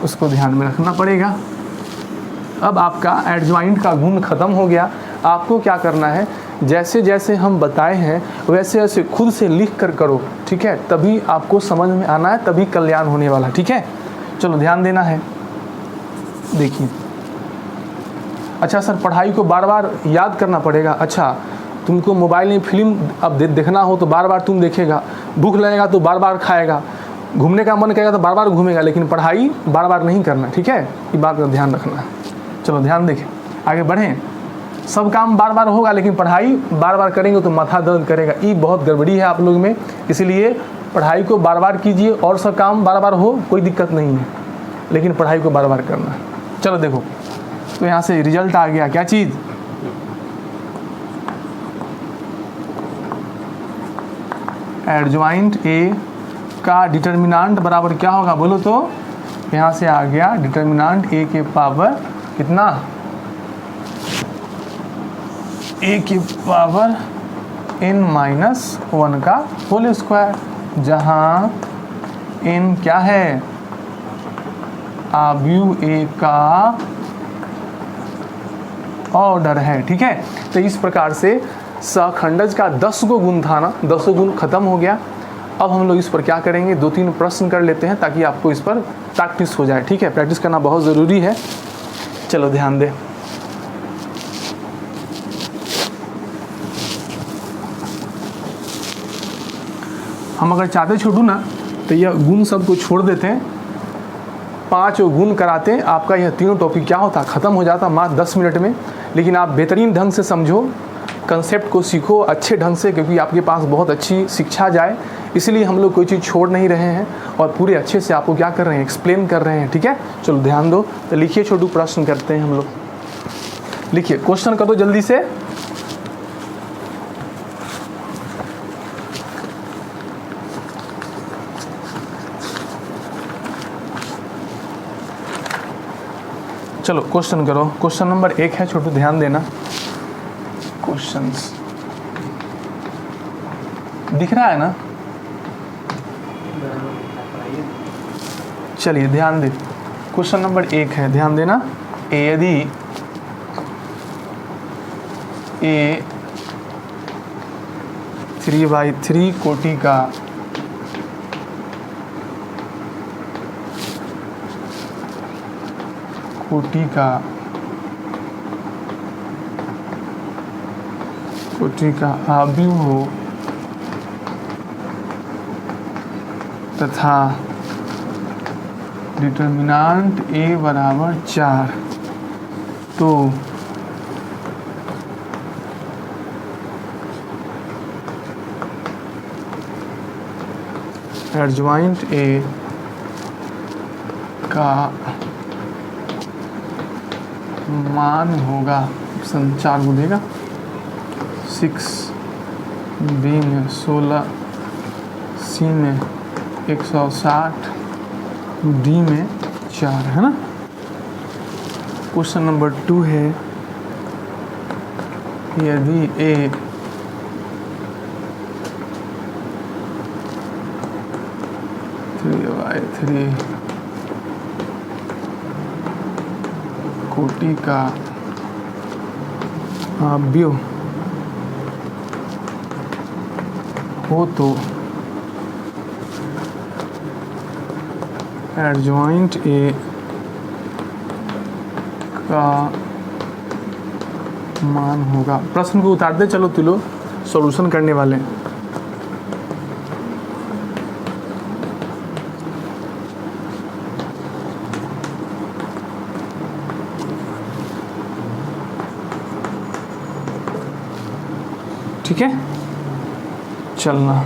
उसको ध्यान में रखना पड़ेगा। अब आपका एडजॉइंट का गुण खत्म हो गया। आपको क्या करना है, जैसे जैसे हम बताए हैं वैसे वैसे खुद से लिख कर करो। ठीक है, तभी आपको समझ में आना है, तभी कल्याण होने वाला। ठीक है, चलो ध्यान देना है। देखिए, अच्छा सर, पढ़ाई को बार बार याद करना पड़ेगा। अच्छा, तुमको मोबाइल में फिल्म अब देखना हो तो बार बार तुम देखेगा, भूख लगेगा तो बार बार खाएगा, घूमने का मन करेगा तो बार बार घूमेगा, लेकिन पढ़ाई बार बार नहीं करना। ठीक है, ये बात का ध्यान रखना है। चलो ध्यान देखें, आगे बढ़ें। सब काम बार बार होगा, लेकिन पढ़ाई बार बार करेंगे तो माथा दर्द करेगा, ये बहुत गड़बड़ी है आप लोग में। इसलिए पढ़ाई को बार बार कीजिए, और सब काम बार बार हो कोई दिक्कत नहीं है, लेकिन पढ़ाई को बार बार करना है। चलो देखो, तो यहाँ से रिजल्ट आ गया, क्या चीज़, एडजॉइंट a का डिटर्मिनांट बराबर क्या होगा बोलो तो, यहाँ से आ गया डिटर्मिनांट a के पावर कितना, a के पावर n-1 का होल स्क्वायर, जहाँ n क्या है, आव्यूह a का ऑर्डर है। ठीक है, तो इस प्रकार से सहखंडज का 10 गो गुण था ना, 10 गुण खत्म हो गया। अब हम लोग इस पर क्या करेंगे, 2-3 प्रश्न कर लेते हैं ताकि आपको इस पर प्रैक्टिस हो जाए। ठीक है, प्रैक्टिस करना बहुत ज़रूरी है। चलो ध्यान दें। हम अगर चाहते छोड़ू ना तो यह गुण सबको छोड़ देते हैं, 5 गुण कराते हैं, आपका यह तीनों टॉपिक क्या होता, ख़त्म हो जाता मात्र 10 मिनट में। लेकिन आप बेहतरीन ढंग से समझो, कंसेप्ट को सीखो अच्छे ढंग से, क्योंकि आपके पास बहुत अच्छी शिक्षा जाए, इसलिए हम लोग कोई चीज़ छोड़ नहीं रहे हैं और पूरे अच्छे से आपको क्या कर रहे हैं, एक्सप्लेन कर रहे हैं। ठीक है, चलो ध्यान दो। तो लिखिए छोटू, प्रश्न करते हैं हम लोग। लिखिए, क्वेश्चन करो जल्दी से। चलो क्वेश्चन करो। क्वेश्चन नंबर 1 है छोटू, ध्यान देना। क्वेश्चंस दिख रहा है ना? चलिए ध्यान दे। क्वेश्चन नंबर 1 है, ध्यान देना। यदि ए 3/3 कोटि का कोटि का आव्यूह हो तथा डिटर्मिनांट a बराबर 4, तो एडजॉइंट a का मान होगा, ऑप्शन 4 को देगा 6, बी में 16, सी में 160, डी में 4, है ना। क्वेश्चन नंबर 2 है, यदि ए 3/3 कोटि का आव्यूह हो तो एडजॉइंट ए का मान होगा। प्रश्न को उतारते चलो तुलो, सॉल्यूशन करने वाले हैं। ठीक है, चलना।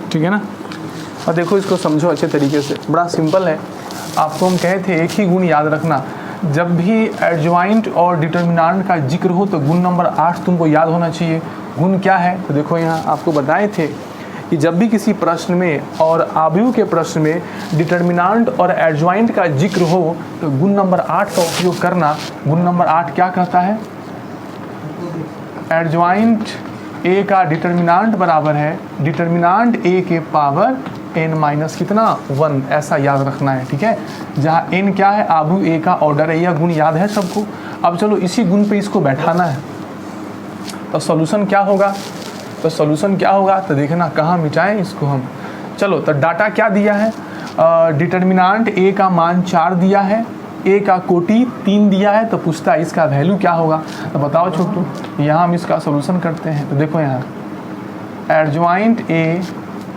ठीक है ना। और देखो, इसको समझो अच्छे तरीके से, बड़ा सिंपल है। आपको हम कहे थे एक ही गुण याद रखना, जब भी एडजॉइंट और डिटर्मिनेंट का जिक्र हो तो गुण नंबर 8 तुमको याद होना चाहिए। गुण क्या है, तो देखो यहाँ आपको बताए थे कि जब भी किसी प्रश्न में और आव्यूह के प्रश्न में डिटर्मिनेंट और एडजॉइंट का जिक्र हो तो गुण नंबर 8 का उपयोग करना। गुण नंबर 8 क्या कहता है, एडजॉइंट a का डिटर्मिनेंट बराबर है डिटर्मिनेंट a के पावर n माइनस कितना 1, ऐसा याद रखना है। ठीक है, जहाँ n क्या है, आव्यूह a का ऑर्डर है। यह गुण याद है सबको। अब चलो इसी गुण पे इसको बैठाना है, तो सॉल्यूशन क्या होगा, तो देखना कहाँ मिटाएं इसको हम। चलो, तो डाटा क्या दिया है, डिटर्मिनेंट a का मान 4 दिया है, a का कोटि 3 दिया है, तो पूछता है इसका वैल्यू क्या होगा। तो बताओ छोटू, यहाँ हम इसका सॉल्यूशन करते हैं। तो देखो यहाँ एडजॉइंट a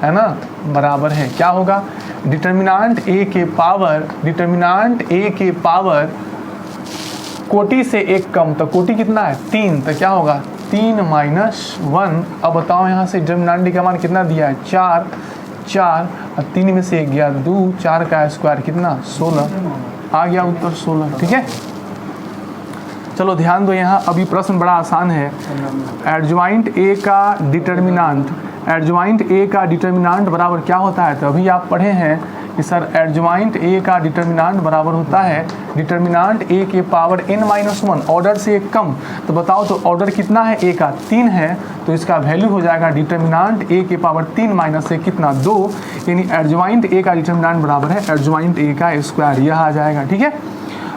है ना बराबर है, क्या होगा, डिटर्मिनेंट a के पावर कोटि से 1 कम, तो कोटि कितना है 3, तो क्या होगा 3 माइनस 1। अब बताओ यहाँ से डिटर्मिनेंट का मान कितना दिया है 4 और 3 में से 1 गया 2, 4 का स्क्वायर कितना 16, आ गया उत्तर 16। ठीक है, चलो ध्यान दो यहाँ। अभी प्रश्न बड़ा आसान है। एडजॉइंट a का डिटर्मिनेंट बराबर क्या होता है, तो अभी आप पढ़े हैं कि सर एडजॉइंट ए का डिटर्मिनांट बराबर होता है डिटर्मिनांट ए के पावर n-1, ऑर्डर से एक कम। तो बताओ तो ऑर्डर कितना है ए का, 3 है, तो इसका वैल्यू हो जाएगा डिटर्मिनांट ए के पावर 3 माइनस से कितना 2, यानी एडजॉइंट ए का डिटर्मिनांट बराबर है एडजॉइंट ए का स्क्वायर, यह आ जाएगा। ठीक है,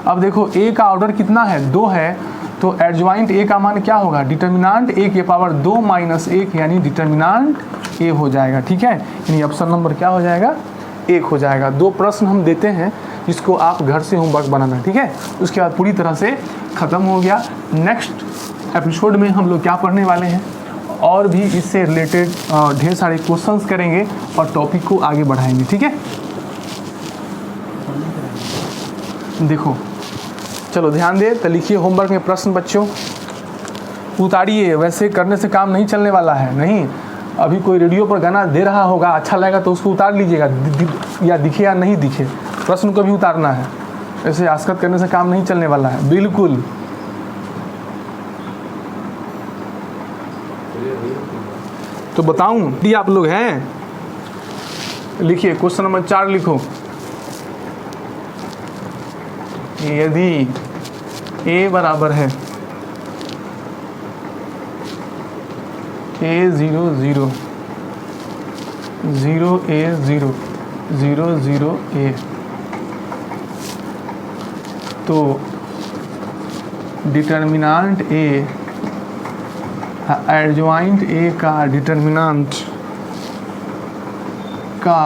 अब देखो ए का ऑर्डर कितना है 2 है, तो एडजॉइंट ए का मान क्या होगा डिटर्मिनांट ए के पावर 2 माइनस 1 यानी डिटर्मिनांट ए हो जाएगा। ठीक है, यानी ऑप्शन नंबर क्या हो जाएगा 1 हो जाएगा। 2 प्रश्न हम देते हैं जिसको आप घर से होमवर्क बनाना। ठीक है, उसके बाद पूरी तरह से ख़त्म हो गया। नेक्स्ट एपिसोड में हम लोग क्या पढ़ने वाले हैं और भी इससे रिलेटेड ढेर सारे क्वेश्चंस करेंगे और टॉपिक को आगे बढ़ाएंगे। ठीक है, देखो चलो ध्यान दे, तो लिखिए होमवर्क में प्रश्न बच्चों उतारिए, वैसे करने से काम नहीं चलने वाला है। नहीं, अभी कोई रेडियो पर गाना दे रहा होगा, अच्छा लगेगा तो उसको उतार लीजिएगा, या दिखे या नहीं दिखे, प्रश्न को भी उतारना है। ऐसे आस्कत करने से काम नहीं चलने वाला है, बिल्कुल। तो बताऊं कि आप लोग हैं, लिखिए क्वेश्चन नंबर 4 लिखो। यदि a बराबर है a0 0 0 a 0 0 0 a, तो डिटर्मिनांट a एडजॉइंट a का डिटर्मिनांट का,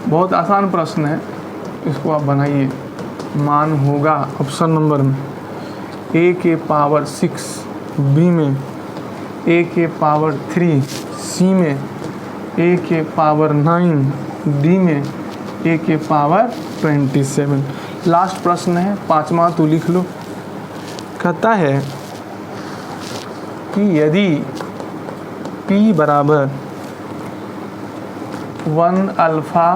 बहुत आसान प्रश्न है, इसको आप बनाइए। मान होगा ऑप्शन नंबर में a के पावर 6, b में a के पावर 3, c में a के पावर 9, d में a के पावर 27। लास्ट प्रश्न है 5वां, तो लिख लो। कहता है कि यदि p बराबर 1 अल्फ़ा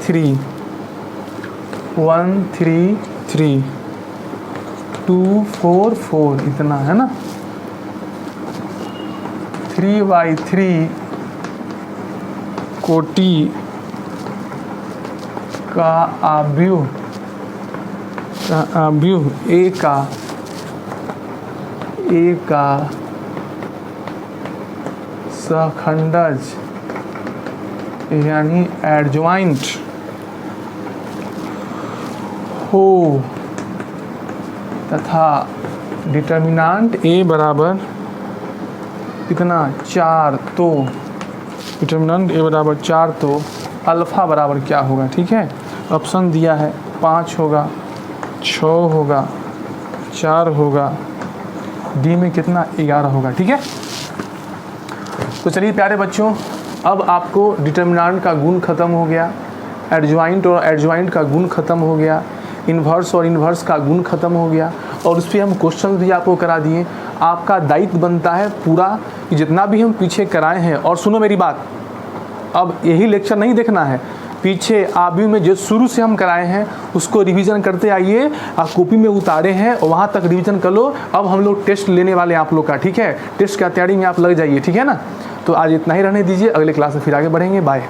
3 1 3 3 2 4 4 इतना है ना, 3/3 कोटि का आव्यूह ए का सखंडज यानी एडजॉइंट हो तथा डिटर्मिनांट a बराबर कितना 4, तो डिटर्मिनांट a बराबर 4, तो अल्फ़ा बराबर क्या होगा। ठीक है, ऑप्शन दिया है 5 होगा, 6 होगा, 4 होगा, डी में कितना 11 होगा। ठीक है, तो चलिए प्यारे बच्चों, अब आपको डिटर्मिनांट का गुण खत्म हो गया, एडजॉइंट और एडजॉइंट का गुण खत्म हो गया, इन्वर्स और इन्वर्स का गुण खत्म हो गया, और उस पर हम क्वेश्चन भी आपको करा दिए। आपका दायित्व बनता है पूरा कि जितना भी हम पीछे कराए हैं, और सुनो मेरी बात, अब यही लेक्चर नहीं देखना है, पीछे आव्यूह में जो शुरू से हम कराए हैं उसको रिवीजन करते आइए, आप कॉपी में उतारे हैं और वहाँ तक रिवीजन कर लो। अब हम लोग टेस्ट लेने वाले हैं आप लोग का। ठीक है, टेस्ट की तैयारी में आप लग जाइए। ठीक है ना, तो आज इतना ही रहने दीजिए, अगले क्लास में फिर आगे बढ़ेंगे। बाय।